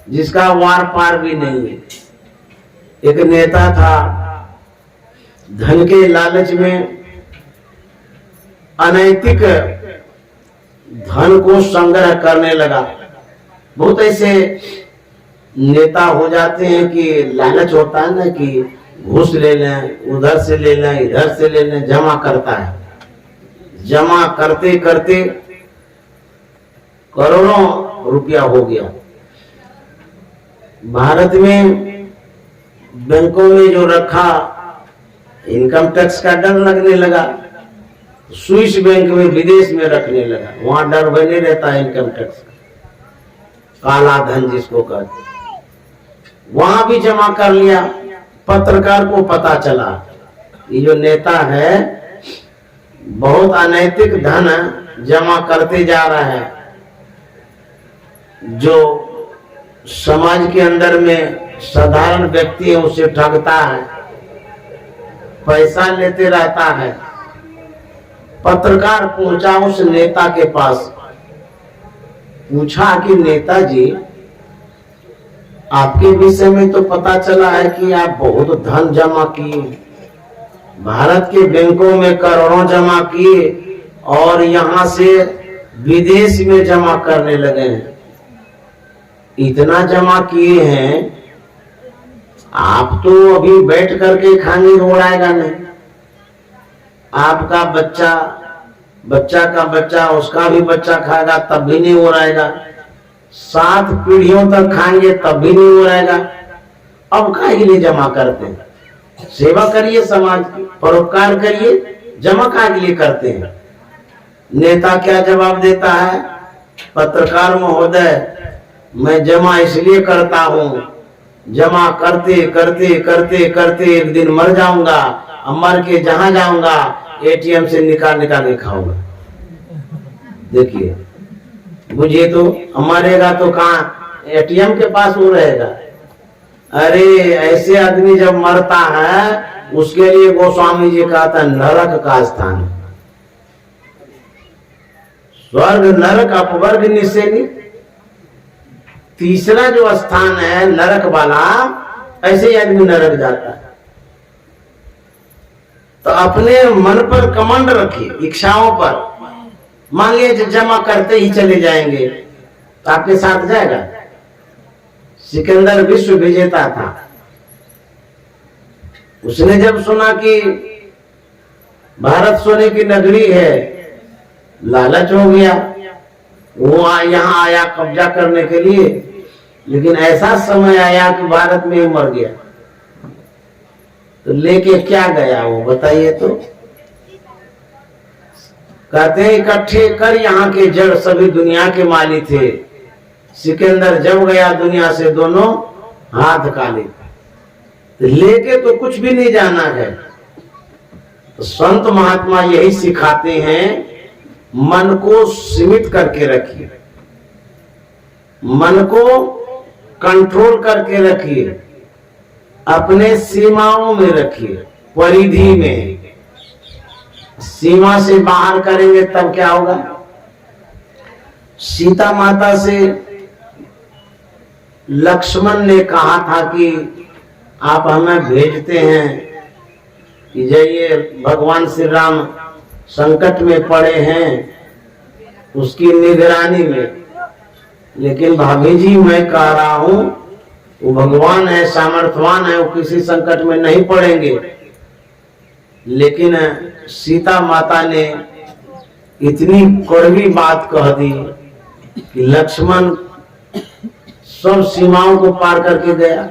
जिसका वार पार भी नहीं है। एक नेता था, धन के लालच में अनैतिक धन को संग्रह करने लगा। बहुत ऐसे नेता हो जाते हैं कि लालच होता है ना कि घूस ले लें, उधर से ले लें, इधर से ले लें, जमा करता है। जमा करते करते करोड़ों रुपया हो गया। भारत में बैंकों में जो रखा, इनकम टैक्स का डर लगने लगा, स्विस बैंक में विदेश में रखने लगा, वहां डर बने रहता है इनकम टैक्स का, काला धन जिसको कहते, वहां भी जमा कर लिया। पत्रकार को पता चला ये जो नेता है बहुत अनैतिक धन जमा करते जा रहा है, जो समाज के अंदर में साधारण व्यक्ति है उसे ठगता है, पैसा लेते रहता है। पत्रकार पहुंचा उस नेता के पास, पूछा कि नेताजी आपके विषय में तो पता चला है कि आप बहुत धन जमा किए, भारत के बैंकों में करोड़ों जमा किए और यहां से विदेश में जमा करने लगे हैं। इतना जमा किए हैं, आप तो अभी बैठ करके खाने उड़ाएगा नहीं, आपका बच्चा, बच्चा का बच्चा, उसका भी बच्चा खाएगा तब भी नहीं उड़ाएगा, 7 पीढ़ियों तक खाएंगे तब भी नहीं उड़ाएगा। अब काहे लिए जमा करते हैं? सेवा करिए, समाज की परोपकार करिए, जमा काहे लिए करते हैं? नेता क्या जवाब देता है? पत्रकार महोदय, मैं जमा इसलिए करता हूं, जमा करते करते करते करते एक दिन मर जाऊंगा, मर के जहां जाऊंगा एटीएम से निकाल के खाऊंगा। देखिए, मुझे तो मरेगा तो कहाँ एटीएम के पास वो रहेगा। अरे ऐसे आदमी जब मरता है उसके लिए गोस्वामी जी कहता नरक का स्थान, स्वर्ग नरक अपवर्ग निश्चय। तीसरा जो स्थान है नरक वाला, ऐसे ही आदमी नरक जाता है। तो अपने मन पर कमांड रखिए, इच्छाओं पर। मान लीजिए जमा करते ही चले जाएंगे तो आपके साथ जाएगा। सिकंदर विश्व विजेता था, उसने जब सुना कि भारत सोने की नगरी है, लालच हो गया, वो यहाँ आया कब्जा करने के लिए। लेकिन ऐसा समय आया कि भारत में ही मर गया। तो लेके क्या गया वो बताइए तो? कहते हैं इकट्ठे कर यहाँ के जड़ सभी दुनिया के माली थे, सिकंदर जब गया दुनिया से दोनों हाथ काले। तो लेके तो कुछ भी नहीं जाना है। तो संत महात्मा यही सिखाते हैं, मन को सीमित करके रखिए, मन को कंट्रोल करके रखिए, अपने सीमाओं में रखिए, परिधि में। सीमा से बाहर करेंगे तब क्या होगा? सीता माता से लक्ष्मण ने कहा था कि आप हमें भेजते हैं कि जाइए, भगवान श्री राम संकट में पड़े हैं, उसकी निगरानी में। लेकिन भाभी जी मैं कह रहा हूं, वो भगवान है, सामर्थ्यवान है, वो किसी संकट में नहीं पड़ेंगे। लेकिन सीता माता ने इतनी कड़वी बात कह दी कि लक्ष्मण सब सीमाओं को पार करके गया।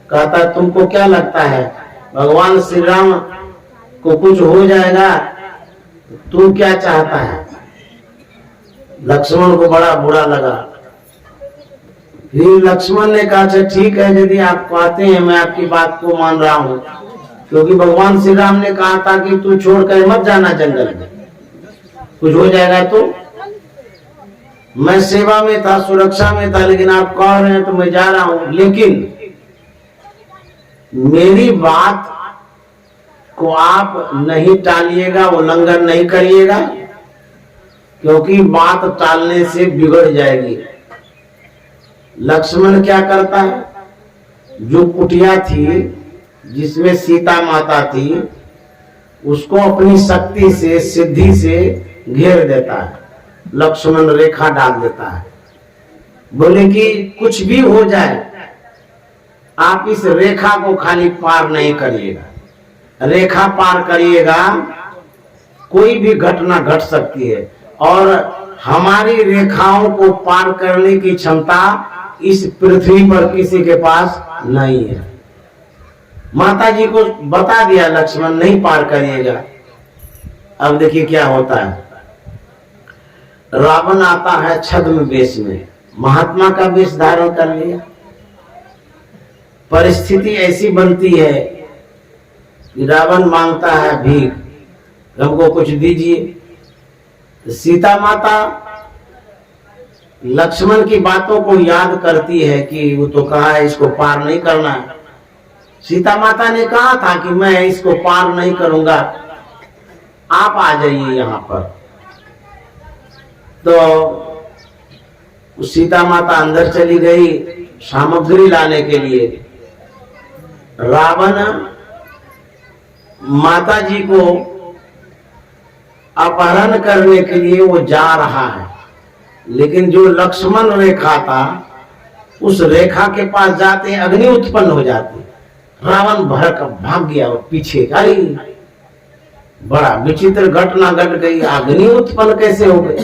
कहता तुमको क्या लगता है भगवान श्री राम को कुछ हो जाएगा? तू क्या चाहता है? लक्ष्मण को बड़ा बुरा लगा। फिर लक्ष्मण ने कहा अच्छा ठीक है, यदि आप कहते हैं मैं आपकी बात को मान रहा हूं, क्योंकि भगवान श्री राम ने कहा था कि तू छोड़कर मत जाना जंगल में, कुछ हो जाएगा तो। मैं सेवा में था, सुरक्षा में था, लेकिन आप कह रहे हैं तो मैं जा रहा हूं। लेकिन मेरी बात को आप नहीं टालिएगा, उल्लंघन नहीं करिएगा, क्योंकि बात टालने से बिगड़ जाएगी। लक्ष्मण क्या करता है? जो कुटिया थी जिसमें सीता माता थी, उसको अपनी शक्ति से, सिद्धि से घेर देता है। लक्ष्मण रेखा डाल देता है, बोले कि कुछ भी हो जाए आप इस रेखा को खाली पार नहीं करिएगा, रेखा पार करिएगा कोई भी घटना घट सकती है, और हमारी रेखाओं को पार करने की क्षमता इस पृथ्वी पर किसी के पास नहीं है। माता जी को बता दिया लक्ष्मण नहीं पार करिएगा। अब देखिए क्या होता है, रावण आता है छद्म वेश में, महात्मा का वेश धारण कर लिया। परिस्थिति ऐसी बनती है कि रावण मांगता है भीख, हमको कुछ दीजिए। सीता माता लक्ष्मण की बातों को याद करती है कि वो तो कहा है इसको पार नहीं करना है। सीता माता ने कहा था कि मैं इसको पार नहीं करूंगा, आप आ जाइए यहां पर। तो सीता माता अंदर चली गई सामग्री लाने के लिए। रावण माता जी को अपहरण करने के लिए वो जा रहा है, लेकिन जो लक्ष्मण रेखा था उस रेखा के पास जाते अग्नि उत्पन्न हो जाती। रावण भड़क भाग गया और पीछे, अरे बड़ा विचित्र घटना घट गई, अग्नि उत्पन्न कैसे हो गई।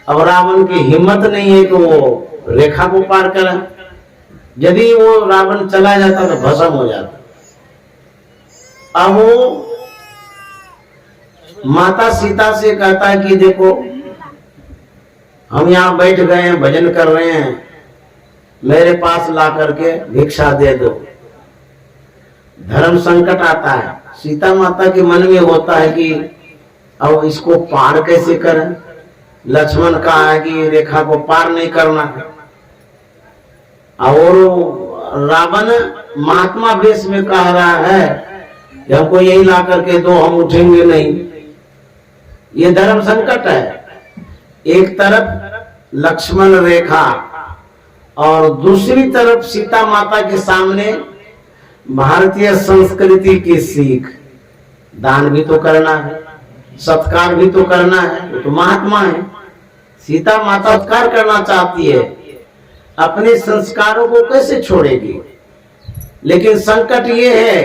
अब रावण की हिम्मत नहीं है कि वो रेखा को पार करे। यदि वो रावण चला जाता तो भस्म हो जाता। अब वो माता सीता से कहता है कि देखो हम यहाँ बैठ गए हैं, भजन कर रहे हैं, मेरे पास ला करके भिक्षा दे दो। धर्म संकट आता है, सीता माता के मन में होता है कि अब इसको पार कैसे करें। लक्ष्मण कहा है कि रेखा को पार नहीं करना है, और रावण महात्मा वेश में कह रहा है कि हमको यही ला करके दो, हम उठेंगे नहीं। ये धर्म संकट है। एक तरफ लक्ष्मण रेखा और दूसरी तरफ सीता माता के सामने भारतीय संस्कृति की सीख। दान भी तो करना है, सत्कार भी तो करना है, वो तो महात्मा है। सीता माता सत्कार करना चाहती है, अपने संस्कारों को कैसे छोड़ेगी। लेकिन संकट ये है,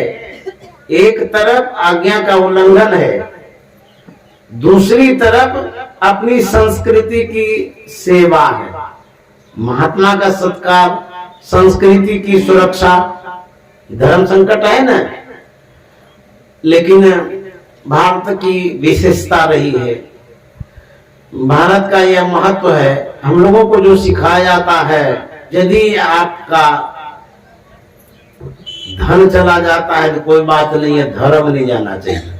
एक तरफ आज्ञा का उल्लंघन है, दूसरी तरफ अपनी संस्कृति की सेवा है। महात्मा का सत्कार, संस्कृति की सुरक्षा, धर्म संकट है ना। लेकिन भारत की विशेषता रही है, भारत का यह महत्व है। हम लोगों को जो सिखाया जाता है, यदि आपका धन चला जाता है तो कोई बात नहीं है, धर्म नहीं जाना चाहिए।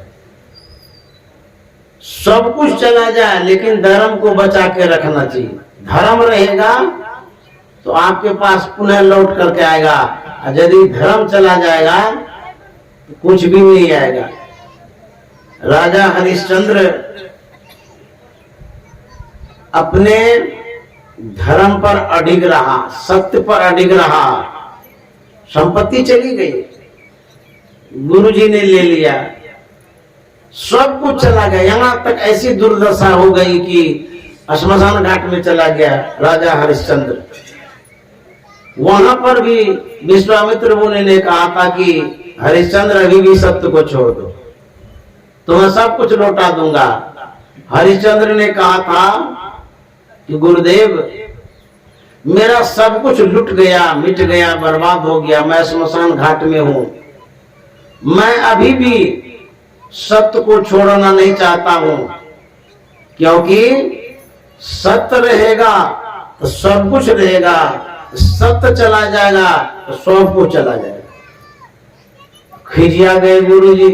सब कुछ चला जाए लेकिन धर्म को बचा के रखना चाहिए। धर्म रहेगा तो आपके पास पुनः लौट करके आएगा, और यदि धर्म चला जाएगा तो कुछ भी नहीं आएगा। राजा हरिश्चंद्र अपने धर्म पर अडिग रहा, सत्य पर अडिग रहा। संपत्ति चली गई, गुरुजी ने ले लिया, सब कुछ चला गया। यहां तक ऐसी दुर्दशा हो गई कि श्मशान घाट में चला गया राजा हरिश्चंद्र। वहां पर भी विश्वामित्र मुनि ने कहा था कि हरिश्चंद्र अभी भी सत्य को छोड़ दो, तुम्हें सब कुछ लौटा दूंगा। हरिश्चंद्र ने कहा था कि गुरुदेव मेरा सब कुछ लुट गया, मिट गया, बर्बाद हो गया, मैं श्मशान घाट में हूं। मैं अभी भी सत्य को छोड़ना नहीं चाहता हूं, क्योंकि सत्य रहेगा तो सब कुछ रहेगा, सत्य चला जाएगा तो सब कुछ चला जाएगा। खिजिया गए गुरुजी,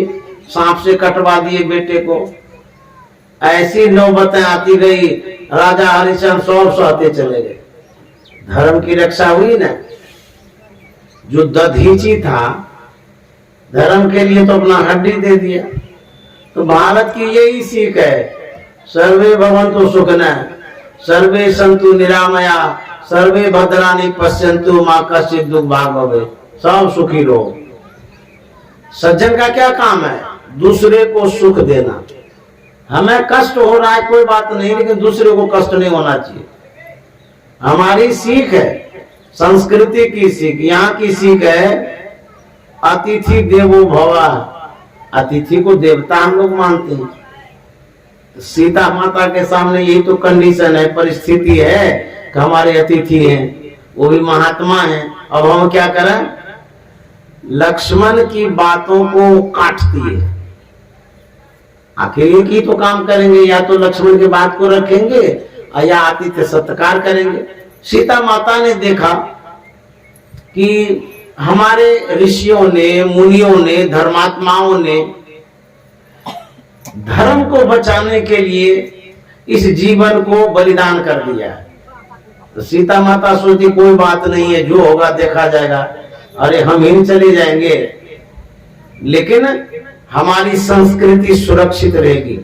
सांप से कटवा दिए बेटे को। ऐसी नौबतें आती गई, राजा हरिश्चंद्र सब सहते चले गए। धर्म की रक्षा हुई ना। जो दधीची था धर्म के लिए तो अपना हड्डी दे दिया। तो भारत की यही सीख है, सर्वे भवन्तु सुखिनः, सर्वे सन्तु निरामया, सर्वे भद्राणि पश्यन्तु मा कश्चित् दुःख भाग् भवेत्। सब सुखी रहो। सज्जन का क्या काम है? दूसरे को सुख देना। हमें कष्ट हो रहा है कोई बात नहीं, लेकिन दूसरे को कष्ट नहीं होना चाहिए। हमारी सीख है संस्कृति की सीख, यहाँ की सीख है अतिथि देवो भवा। अतिथि को देवता हम लोग मानते हैं। सीता माता के सामने यही तो कंडीशन है, परिस्थिति है कि हमारे अतिथि हैं, वो भी महात्मा हैं। अब हम क्या करें? लक्ष्मण की बातों को काटती है। आखिर एक ही तो काम करेंगे, या तो लक्ष्मण की बात को रखेंगे या आतिथ्य सत्कार करेंगे। सीता माता ने देखा कि हमारे ऋषियों ने, मुनियों ने, धर्मात्माओं ने धर्म को बचाने के लिए इस जीवन को बलिदान कर दिया। तो सीता माता सोचती कोई बात नहीं है, जो होगा देखा जाएगा, अरे हम ही चले जाएंगे, लेकिन हमारी संस्कृति सुरक्षित रहेगी,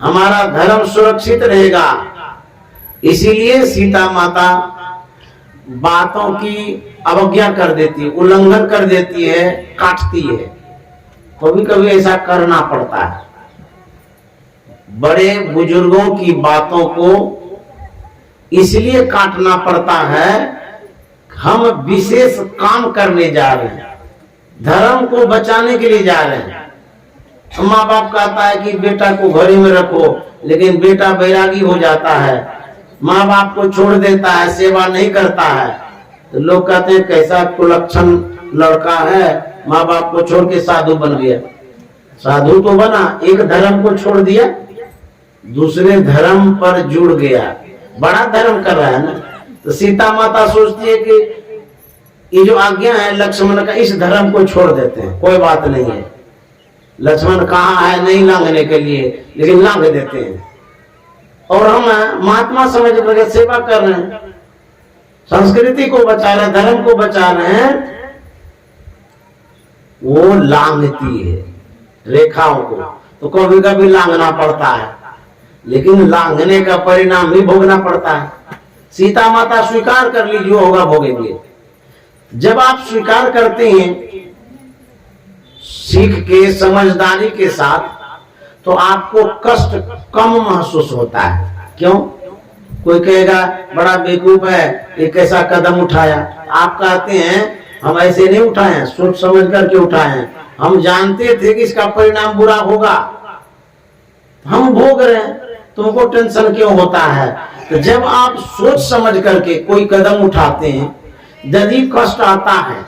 हमारा धर्म सुरक्षित रहेगा। इसीलिए सीता माता बातों की अवज्ञा कर देती है, उल्लंघन कर देती है, काटती है। कभी कभी ऐसा करना पड़ता है। बड़े बुजुर्गों की बातों को इसलिए काटना पड़ता है, हम विशेष काम करने जा रहे हैं, धर्म को बचाने के लिए जा रहे हैं। माँ बाप कहता है कि बेटा को घरे में रखो, लेकिन बेटा बैरागी हो जाता है, माँ बाप को छोड़ देता है, सेवा नहीं करता है, तो लोग कहते हैं कैसा कुलक्षण लड़का है, माँ बाप को छोड़ के साधु बन गया। साधु तो बना, एक धर्म को छोड़ दिया, दूसरे धर्म पर जुड़ गया, बड़ा धर्म कर रहा है ना। तो सीता माता सोचती है कि ये जो आज्ञा है लक्ष्मण का, इस धर्म को छोड़ देते हैं, कोई बात नहीं है। लक्ष्मण कहाँ है नहीं लांघने के लिए, लेकिन लांघ देते हैं। और हम महात्मा समझ करके सेवा कर रहे हैं, संस्कृति को बचा रहे हैं, धर्म को बचा रहे हैं। वो लांघती है रेखाओं को, तो कभी कभी लांघना पड़ता है, लेकिन लांघने का परिणाम भी भोगना पड़ता है। सीता माता स्वीकार कर ली, जो होगा भोगेंगे। जब आप स्वीकार करते हैं सीख के, समझदारी के साथ, तो आपको कष्ट कम महसूस होता है। क्यों? कोई कहेगा बड़ा बेवकूफ है, ये कैसा कदम उठाया। आप कहते हैं हम ऐसे नहीं उठाए हैं, सोच समझ करके उठाए हैं, हम जानते थे कि इसका परिणाम बुरा होगा, हम भोग रहे हैं, तुमको टेंशन क्यों होता है? तो जब आप सोच समझ करके कोई कदम उठाते हैं, यदि कष्ट आता है,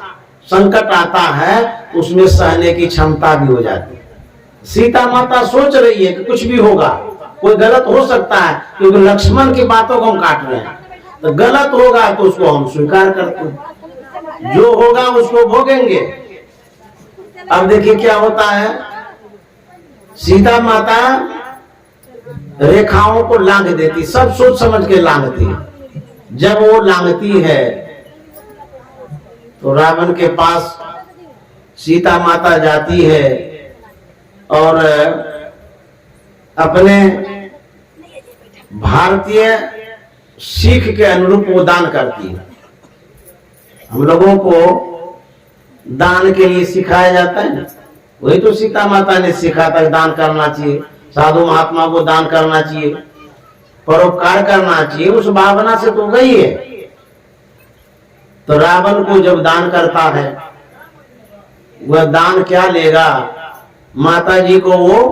संकट आता है, उसमें सहने की क्षमता भी हो जाती है। सीता माता सोच रही है कि कुछ भी होगा, कोई गलत हो सकता है, क्योंकि लक्ष्मण की बातों को हम काट रहे हैं, तो गलत होगा तो उसको हम स्वीकार करते हैं, जो होगा उसको भोगेंगे। अब देखिए क्या होता है, सीता माता रेखाओं को लांघ देती, सब सोच समझ के लांघती है। जब वो लांघती है तो रावण के पास सीता माता जाती है और अपने भारतीय सीख के अनुरूप वो दान करती है। हम लोगों को दान के लिए सिखाया जाता है ना, वही तो सीता माता ने सिखाता, दान करना चाहिए, साधु महात्मा को दान करना चाहिए, परोपकार करना चाहिए, उस भावना से तो गई है। तो रावण को जब दान करता है, वह दान क्या लेगा, माता जी को वो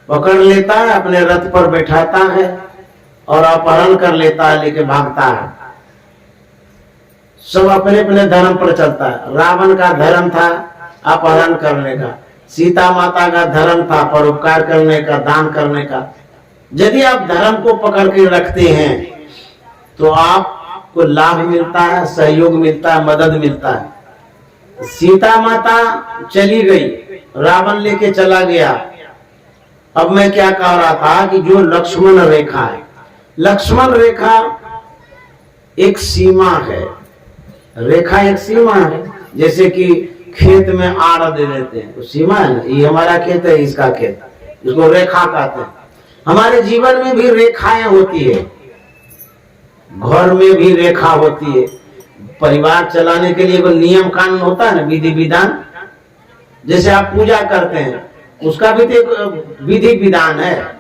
पकड़ लेता है, अपने रथ पर बैठाता है और अपहरण कर लेता है, लेके भागता है। सब अपने अपने धर्म पर चलता है। रावण का धर्म था अपहरण करने का, सीता माता का धर्म था परोपकार करने का, दान करने का। यदि आप धर्म को पकड़ के रखते हैं तो आपको लाभ मिलता है, सहयोग मिलता है, मदद मिलता है। सीता माता चली गई, रावण लेके चला गया। अब मैं क्या कह रहा था कि जो लक्ष्मण रेखा है, लक्ष्मण रेखा एक सीमा है, रेखा एक सीमा है। जैसे कि खेत में आड़ दे देते हैं तो सीमा है ना, ये हमारा खेत है, इसका खेत, इसको रेखा कहते हैं। हमारे जीवन में भी रेखाएं होती है, घर में भी रेखा होती है। परिवार चलाने के लिए कोई नियम कानून होता है ना, विधि विधान। जैसे आप पूजा करते हैं, उसका भी एक विधि विधान है।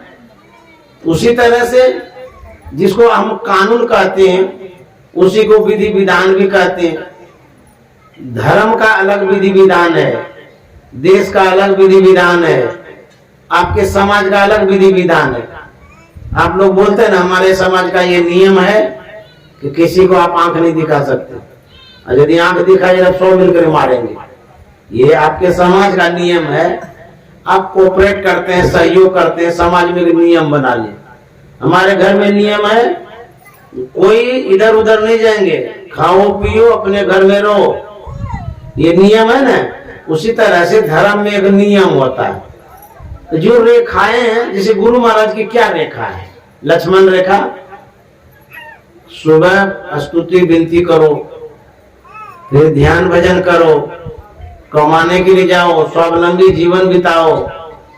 उसी तरह से जिसको हम कानून कहते हैं, उसी को विधि विधान भी कहते हैं। धर्म का अलग विधि विधान है, देश का अलग विधि विधान है, आपके समाज का अलग विधि विधान है। आप लोग बोलते हैं ना हमारे समाज का ये नियम है कि किसी को आप आंख नहीं दिखा सकते, और यदि आंख दिखाई तो 100 मिलकर मारेंगे। ये आपके समाज का नियम है। आप कोऑपरेट करते हैं, सहयोग करते हैं, समाज में नियम बना लिए। हमारे घर में नियम है, कोई इधर उधर नहीं जाएंगे, खाओ पियो अपने घर में रहो, ये नियम है ना। उसी तरह से धर्म में एक नियम होता है। तो जो रेखाएं हैं, जैसे गुरु महाराज की क्या रेखा है? लक्ष्मण रेखा, सुबह स्तुति विनती करो, फिर ध्यान भजन करो, कमाने के लिए जाओ, स्वावलंबी जीवन बिताओ,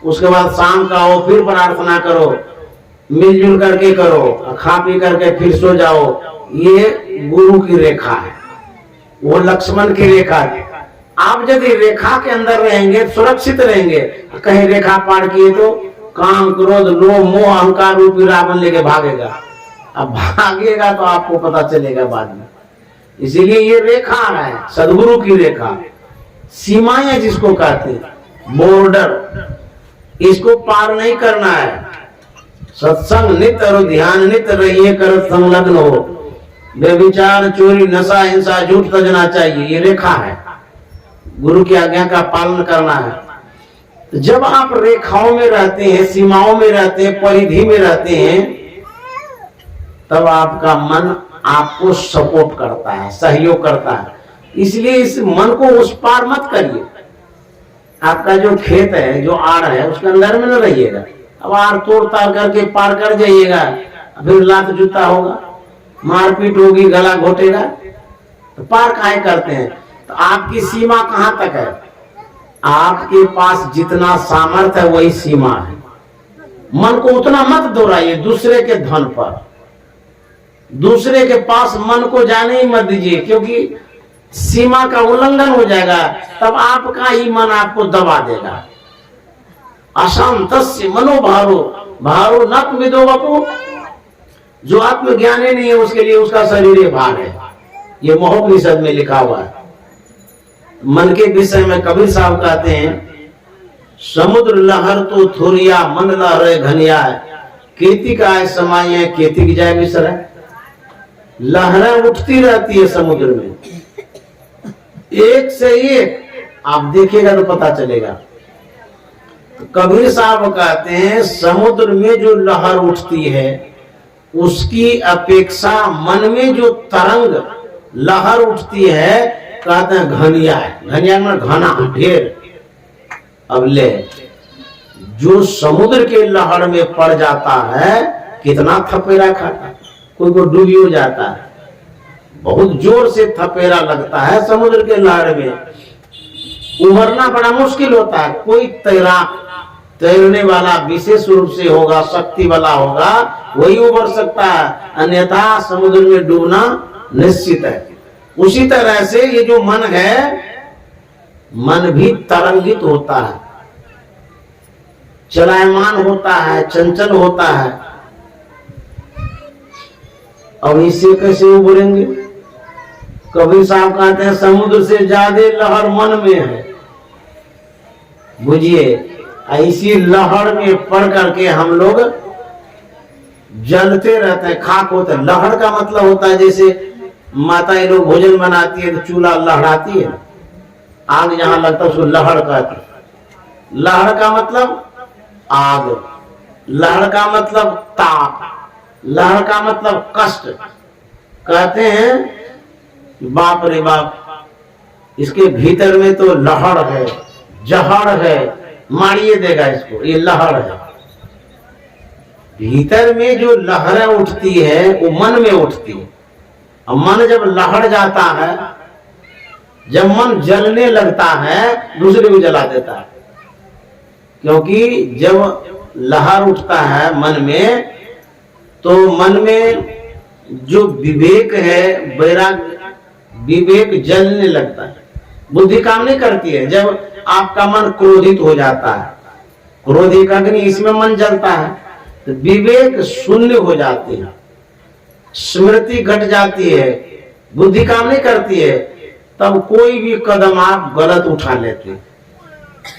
उसके बाद शाम का आओ फिर प्रार्थना करो, मिलजुल करके करो, खा पी करके फिर सो जाओ। ये गुरु की रेखा है, वो लक्ष्मण की रेखा है। आप यदि रेखा के अंदर रहेंगे सुरक्षित रहेंगे। कहीं रेखा पार किए तो काम क्रोध लोभ मोह अहंकार रूपी रावण लेके भागेगा। अब भागेगा तो आपको पता चलेगा बाद में। इसीलिए ये रेखा है, सदगुरु की रेखा, सीमाएं जिसको कहते हैं, बॉर्डर, इसको पार नहीं करना है। सत्संग नित्य और ध्यान नित्य रहिए, कर संलग्न हो, बेविचार चोरी नशा हिंसा झूठ तजना चाहिए। ये रेखा है, गुरु की आज्ञा का पालन करना है। जब आप रेखाओं में रहते हैं, सीमाओं में रहते हैं, परिधि में रहते हैं, तब आपका मन आपको सपोर्ट करता है, सहयोग करता है। इसलिए इस मन को उस पार मत करिए। आपका जो खेत है, जो आड़ है, उसके अंदर में न रहिएगा। अब आड़ तोड़ ताड़ करके पार कर जाइएगा, फिर लात जूता होगा, मारपीट होगी, गला घोटेगा, तो पार काहे करते हैं? तो आपकी सीमा कहां तक है? आपके पास जितना सामर्थ्य है वही सीमा है। मन को उतना मत दोहराइए दूसरे के धन पर, दूसरे के पास मन को जाने ही मत दीजिए, क्योंकि सीमा का उल्लंघन हो जाएगा, तब आपका ही मन आपको दबा देगा। अशांतस्य मनोभारो भारो नत विदो वपु, जो आत्मज्ञानी नहीं है उसके लिए उसका शरीर भार है। ये महोपनिषद में लिखा हुआ है। मन के विषय में कबीर साहब कहते हैं, समुद्र लहर तो थोरिया मन लहरे घनिया, खेती का है समाये खेती की जाए विसर है। लहरें उठती रहती है समुद्र में, एक से एक, आप देखिएगा तो पता चलेगा। तो कबीर साहब कहते हैं समुद्र में जो लहर उठती है उसकी अपेक्षा मन में जो तरंग लहर उठती है, कहते हैं घनिया है। घनिया में घना, ढेर। अब ले, जो समुद्र के लहर में पड़ जाता है कितना थपेरा खाता है, कोई को डूबी हो जाता है, बहुत जोर से थपेरा लगता है समुद्र के लहर में। उभरना बड़ा मुश्किल होता है। कोई तैरने वाला विशेष रूप से होगा, शक्ति वाला होगा, वही उभर सकता है, अन्यथा समुद्र में डूबना निश्चित है। उसी तरह से ये जो मन है, मन भी तरंगित होता है, चलायमान होता है, चंचल होता है। अब इससे कैसे उभरेंगे? कबीर साहब कहते हैं समुद्र से ज्यादा लहर मन में है। बुझिए, इसी लहर में पड़ करके हम लोग जलते रहते हैं, खाक होते हैं। लहर का मतलब होता है जैसे माता ये लोग भोजन बनाती है तो चूल्हा लहराती है, आग जहां लगता है उसको लहर कहते हैं। लहर का मतलब आग, लहर का मतलब ताप, लहर का मतलब कष्ट। कहते हैं बाप रे बाप, इसके भीतर में तो लहर है, जहर है, मारिए देगा इसको, ये लहर है। भीतर में जो लहरें उठती है वो मन में उठती है। अब मन जब लहर जाता है, जब मन जलने लगता है, दूसरे को जला देता है। क्योंकि जब लहर उठता है मन में, तो मन में जो विवेक है, वैराग्य, विवेक जलने लगता है, बुद्धि काम नहीं करती है। जब आपका मन क्रोधित हो जाता है, क्रोध एक अग्नि, इसमें मन जलता है, तो विवेक शून्य हो जाते हैं। स्मृति घट जाती है, बुद्धि काम नहीं करती है, तब कोई भी कदम आप गलत उठा लेते।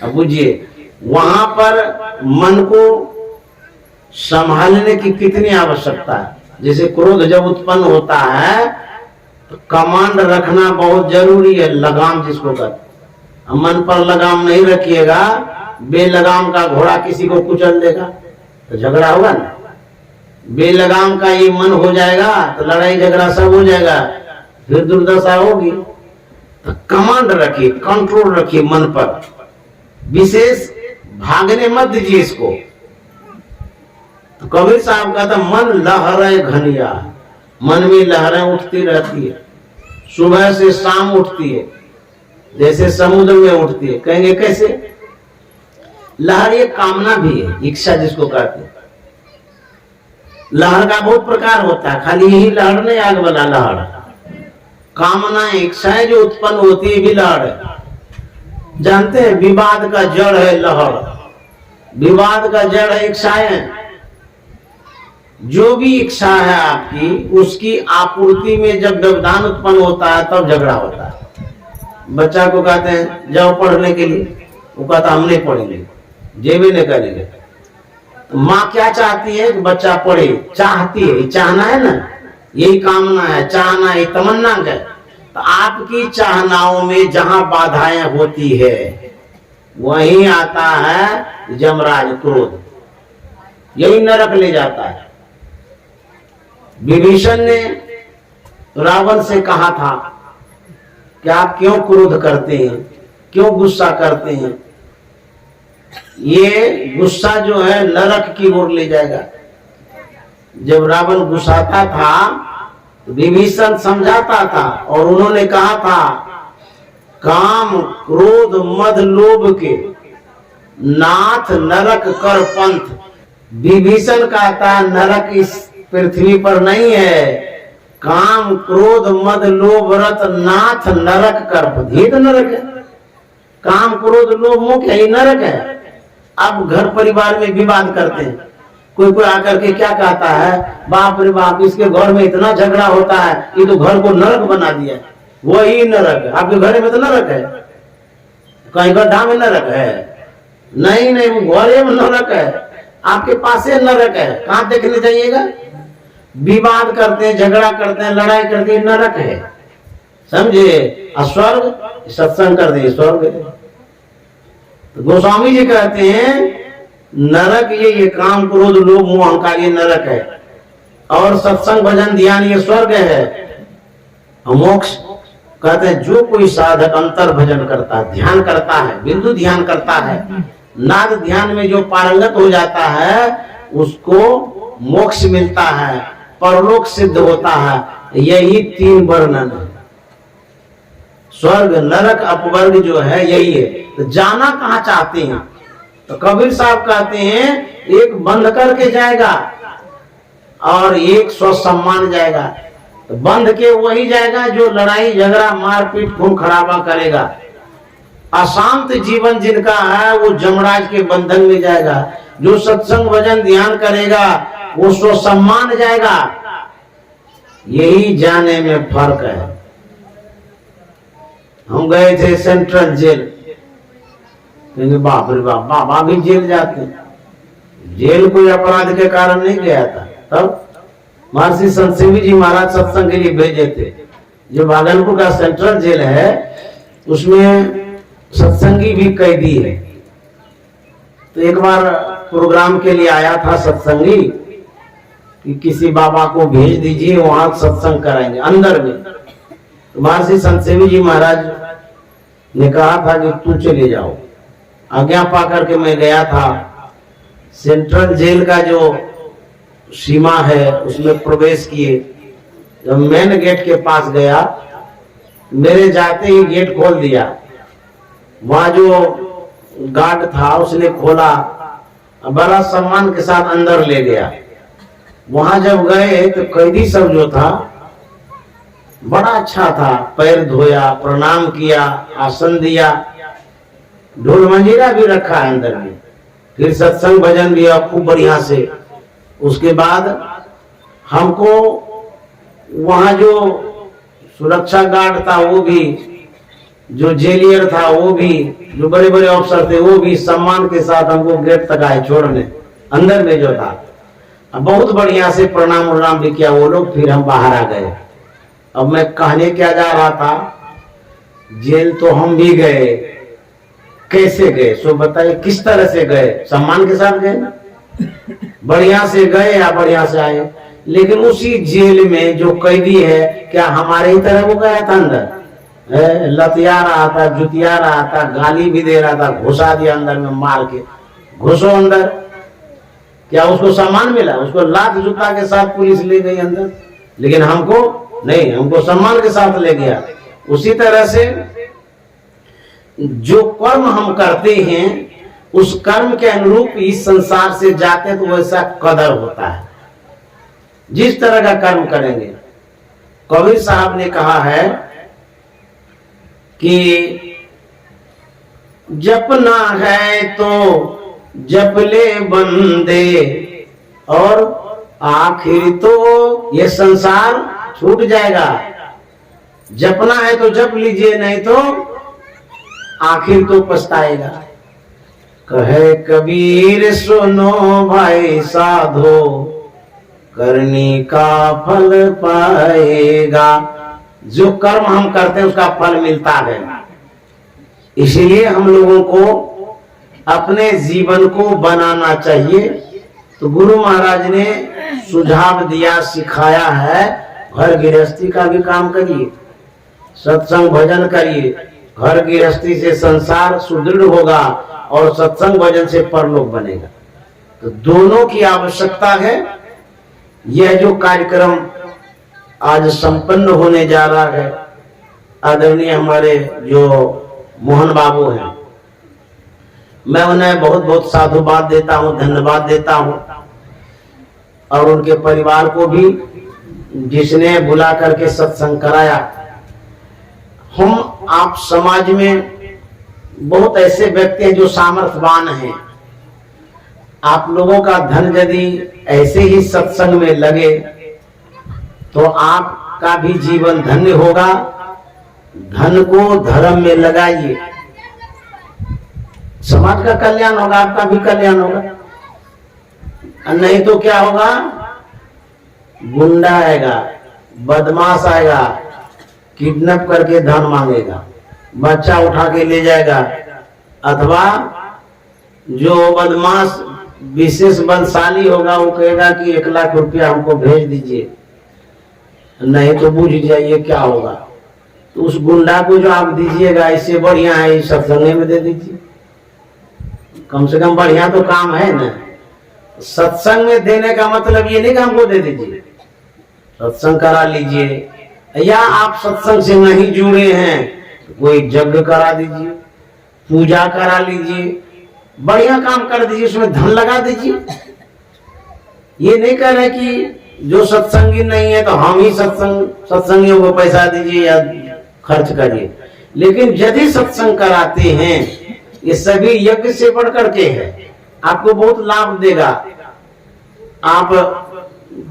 अब बुझिए वहां पर मन को संभालने की कितनी आवश्यकता है। जैसे क्रोध जब उत्पन्न होता है तो कमांड रखना बहुत जरूरी है, लगाम जिसको कहते। मन पर लगाम नहीं रखिएगा, बेलगाम का घोड़ा किसी को कुचल देगा तो झगड़ा होगा ना। बेलगाम का ये मन हो जाएगा तो लड़ाई झगड़ा सब हो जाएगा, फिर दुर्दशा होगी। तो कमांड रखिए, कंट्रोल रखिए मन पर, विशेष भागने मत दीजिए इसको। तो कबीर साहब कहता मन लहरे घनिया, मन में लहरें उठती रहती है, सुबह से शाम उठती है, जैसे समुद्र में उठती है। कहेंगे कैसे? लहर ये कामना भी है, इच्छा जिसको कहते हैं। लहर का बहुत प्रकार होता है, खाली यही लहर नहीं, आग वाला लहर, कामना इच्छाएं जो उत्पन्न होती है भी लहर है। जानते हैं विवाद का जड़ है लहर, विवाद का जड़ है इच्छाएं। जो भी इच्छा है आपकी, उसकी आपूर्ति में जब व्यवधान उत्पन्न होता है तब झगड़ा होता है। बच्चा को कहते हैं जाओ पढ़ने के लिए, वो कहता हम नहीं पढ़ेंगे, जेबे नहीं करेंगे। तो माँ क्या चाहती है कि बच्चा पढ़े, चाहती है, चाहना है ना, यही कामना है, चाहना है, तमन्ना है। तो आपकी चाहनाओं में जहां बाधाएं होती है वहीं आता है जमराज क्रोध, यही नरक ले जाता है। विभीषण ने रावण से कहा था कि आप क्यों क्रोध करते हैं, क्यों गुस्सा करते हैं, ये गुस्सा जो है नरक की ओर ले जाएगा। जब रावण गुस्साता था तो विभीषण समझाता था और उन्होंने कहा था काम क्रोध मद लोभ के नाथ नरक कर पंथ। विभीषण कहता नरक इस पृथ्वी पर नहीं है, काम क्रोध मद लोभ रत नाथ नरक कर पंथ, ये तो नरक है। काम क्रोध लोभ मोह क्या, ये नरक है। अब घर परिवार में विवाद करते हैं, कोई कोई आकर के क्या कहता है, बाप रे बाप इसके घर में इतना झगड़ा होता है, ये तो घर को नरक बना दिया। वही नरक है, आपके घर में तो नरक है, कहीं गड्ढा में नरक है? नहीं नहीं, वो घरे में नरक है, आपके पास नरक है। कहां देखने जाइएगा? विवाद करते हैं, झगड़ा करते हैं, लड़ाई करते हैं, नरक है, समझे। स्वर्ग सत्संग कर दिए स्वर्ग। तो गोस्वामी जी कहते हैं नरक ये काम क्रोध लोभ मोह अहंकार ये नरक है, और सत्संग भजन ध्यान ये स्वर्ग है। मोक्ष कहते हैं जो कोई साधक अंतर भजन करता है, ध्यान करता है, बिंदु ध्यान करता है, नाद ध्यान में जो पारंगत हो जाता है उसको मोक्ष मिलता है, परलोक सिद्ध होता है। यही तीन वर्णन है, स्वर्ग नरक अपवर्ग जो है यही है। तो जाना कहाँ चाहते हैं? तो कबीर साहब कहते हैं एक बंध करके जाएगा और एक स्वसम्मान जाएगा। तो बंध के वही जाएगा जो लड़ाई झगड़ा मारपीट खून खराबा करेगा। अशांत जीवन जिनका है वो जमराज के बंधन में जाएगा। जो सत्संग भजन ध्यान करेगा वो स्वसम्मान जाएगा। यही जाने में फर्क है। हम गए थे सेंट्रल जेल, बाप रे बाप, बाबा भी जेल जाते हैं। जेल कोई अपराध के कारण नहीं गया था। तब महर्षि संत सेवी जी महाराज सत्संग के लिए भेजे थे। जो भागलपुर का सेंट्रल जेल है उसमें सत्संगी भी कैदी है। तो एक बार प्रोग्राम के लिए आया था सत्संगी कि किसी बाबा को भेज दीजिए, वहां सत्संग कराएंगे अंदर में। तो महर्षि संत सेवी जी महाराज ने कहा था कि तू चले जाओ। आज्ञा पा करके मैं गया था। सेंट्रल जेल का जो सीमा है उसमें प्रवेश किए। जब मेन गेट के पास गया, मेरे जाते ही गेट खोल दिया। वहां जो गार्ड था उसने खोला, बड़ा सम्मान के साथ अंदर ले गया। वहां जब गए तो कैदी सब जो था बड़ा अच्छा था, पैर धोया, प्रणाम किया, आसन दिया, ढोल मंजीरा भी रखा है अंदर में। फिर सत्संग भजन भी खूब बढ़िया से। उसके बाद हमको वहां जो सुरक्षा गार्ड था वो भी, जो जेलियर था वो भी, जो बड़े बड़े अफसर थे वो भी सम्मान के साथ हमको गेट तक आए छोड़ने। अंदर में जो था बहुत बढ़िया से प्रणाम उड़ाम भी किया वो लोग, फिर हम बाहर आ गए। अब मैं कहने क्या जा रहा था, जेल तो हम भी गए, कैसे गए सो बताइए, किस तरह से गए? सम्मान के साथ गए ना, बढ़िया से गए या बढ़िया से आए। लेकिन उसी जेल में जो कैदी है, क्या हमारे ही तरह वो गया था अंदर? लतिया रहा था, जुतिया रहा था, गाली भी दे रहा था, घुसा दिया अंदर में मार के, घुसो अंदर। क्या उसको सम्मान मिला? उसको लात जूता के साथ पुलिस ले गई अंदर, लेकिन हमको नहीं, हमको सम्मान के साथ ले गया। उसी तरह से जो कर्म हम करते हैं उस कर्म के अनुरूप इस संसार से जाते तो वैसा कदर होता है। जिस तरह का कर्म करेंगे, कबीर साहब ने कहा है कि जपना है तो जप ले बंदे, और आखिर तो ये संसार छूट जाएगा। जपना है तो जप लीजिए, नहीं तो आखिर तो पछताएगा। कहे कबीर सुनो भाई साधो, करनी का फल पाएगा। जो कर्म हम करते हैं उसका फल मिलता है। इसलिए हम लोगों को अपने जीवन को बनाना चाहिए। तो गुरु महाराज ने सुझाव दिया, सिखाया है, घर गृहस्थी का भी काम करिए, सत्संग भजन करिए। घर गृहस्थी से संसार सुदृढ़ होगा और सत्संग भजन से परलोक बनेगा। तो दोनों की आवश्यकता है। यह जो कार्यक्रम आज संपन्न होने जा रहा है, आदरणीय हमारे जो मोहन बाबू हैं, मैं उन्हें बहुत बहुत साधुवाद देता हूँ, धन्यवाद देता हूँ। और उनके परिवार को भी, जिसने बुला करके सत्संग कराया। हम आप समाज में बहुत ऐसे व्यक्ति हैं जो सामर्थ्यवान हैं। आप लोगों का धन यदि ऐसे ही सत्संग में लगे तो आपका भी जीवन धन्य होगा। धन को धर्म में लगाइए, समाज का कल्याण होगा, आपका भी कल्याण होगा। नहीं तो क्या होगा? गुंडा आएगा, बदमाश आएगा, किडनैप करके धन मांगेगा, बच्चा उठा के ले जाएगा, अथवा जो बदमाश विशेष बलशाली होगा वो कहेगा कि 1 लाख रुपया हमको भेज दीजिए, नहीं तो बुझ जाइए क्या होगा। तो उस गुंडा को जो आप दीजिएगा, इससे बढ़िया है इस सत्संग में दे दीजिए, कम से कम बढ़िया तो काम है ना। सत्संग में देने का मतलब ये नहीं कि हमको दे दीजिए, सत्संग करा लीजिए। या आप सत्संग से नहीं जुड़े हैं तो कोई यज्ञ करा दीजिए, पूजा करा लीजिए, बढ़िया काम कर दीजिए, उसमें धन लगा दीजिए। ये नहीं कह रहे कि जो सत्संगी नहीं है तो हम ही सत्संगियों को पैसा दीजिए या खर्च करिए। लेकिन यदि सत्संग कराते हैं, ये सभी यज्ञ से बढ़ करके है, आपको बहुत लाभ देगा। आप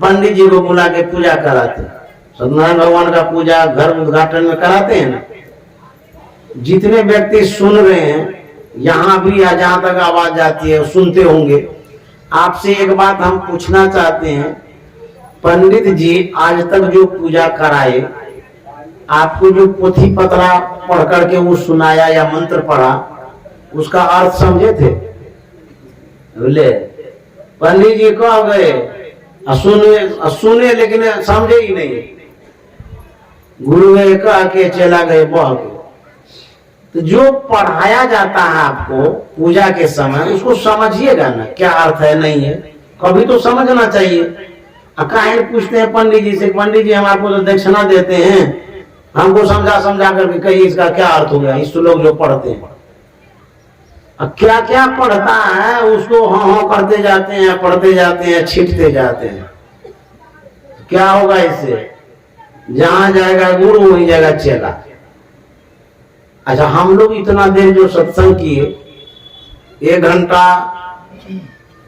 पंडित जी को बुला के पूजा कराते, सत्यनारायण भगवान का पूजा घर उद्घाटन में कराते हैं ना। जितने व्यक्ति सुन रहे हैं, यहाँ भी या जहां तक आवाज जाती है सुनते होंगे, आपसे एक बात हम पूछना चाहते हैं। पंडित जी आज तक जो पूजा कराए, आपको जो पोथी पतरा पढ़ करके वो सुनाया या मंत्र पढ़ा, उसका अर्थ समझे थे? बोले पंडित जी कह गए, सुने लेकिन समझे ही नहीं। गुरु ने कह के चला गए बह के। तो जो पढ़ाया जाता है आपको पूजा के समय, उसको समझिएगा ना, क्या अर्थ है नहीं है, कभी तो समझना चाहिए। काहे पूछते हैं पंडित जी से, पंडित जी हम आपको तो दक्षिणा देते हैं, हमको समझा करके कहिए इसका क्या अर्थ हो गया। इस लोग जो पढ़ते हैं, क्या क्या पढ़ता है उसको हाँ करते जाते हैं, पढ़ते जाते हैं, छींटते जाते हैं। क्या होगा इससे? जहां जाएगा गुरु वहीं जाएगा चेला। अच्छा, हम लोग इतना देर जो सत्संग किए, 1 घंटा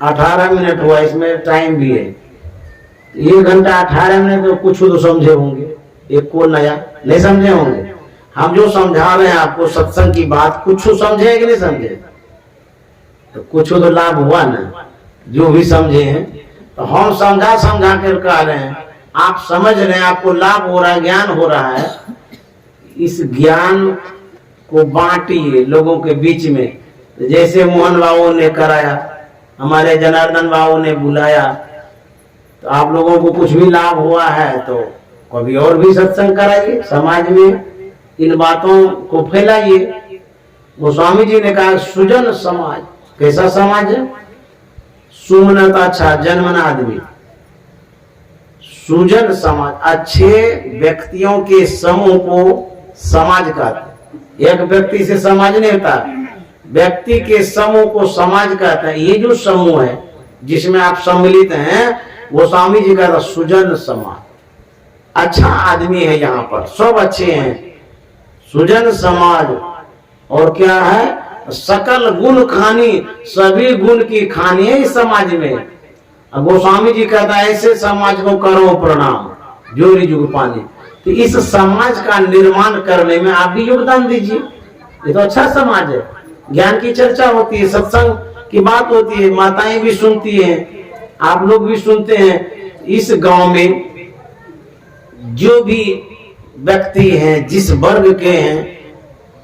18 मिनट हुआ, इसमें टाइम भी है। 1 घंटा 18 मिनट तो कुछ तो समझे होंगे, एक को नया नहीं समझे होंगे। हम जो समझा रहे हैं आपको सत्संग की बात, कुछ समझे कि नहीं समझे? तो कुछ तो लाभ हुआ ना, जो भी समझे हैं। तो हम समझा समझा कर कह रहे हैं, आप समझ रहे हैं, आपको लाभ हो रहा है, ज्ञान हो रहा है। इस ज्ञान को बांटिए लोगों के बीच में। जैसे मोहन बाबू ने कराया, हमारे जनार्दन बाबू ने बुलाया, तो आप लोगों को कुछ भी लाभ हुआ है तो कभी और भी सत्संग कराइए, समाज में इन बातों को फैलाइए। गोस्वामी जी ने कहा सुजन समाज, कैसा समाज है? सुमनत अच्छा जन्मन आदमी, सुजन समाज, अच्छे व्यक्तियों के समूह को समाज कहते हैं। एक व्यक्ति से समाज नहीं होता, व्यक्ति के समूह को समाज कहते हैं। ये जो समूह है जिसमें आप सम्मिलित हैं, वो स्वामी जी का सुजन समाज, अच्छा आदमी है, यहाँ पर सब अच्छे हैं, सुजन समाज। और क्या है? सकल गुण खानी, सभी गुण की खानी है इस समाज में। गोस्वामी जी कहता है ऐसे समाज को करो प्रणाम, जोरी जुग पानी। तो इस समाज का निर्माण करने में आप भी योगदान दीजिए। ये तो अच्छा समाज है, ज्ञान की चर्चा होती है, सत्संग की बात होती है, माताएं भी सुनती हैं, आप लोग भी सुनते हैं। इस गांव में जो भी व्यक्ति हैं, जिस वर्ग के हैं,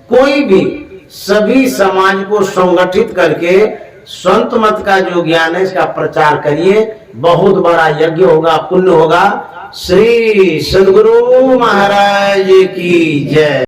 कोई भी, सभी समाज को संगठित करके संत मत का जो ज्ञान है इसका प्रचार करिए। बहुत बड़ा यज्ञ होगा, पुण्य होगा। श्री सद्गुरु महाराज की जय।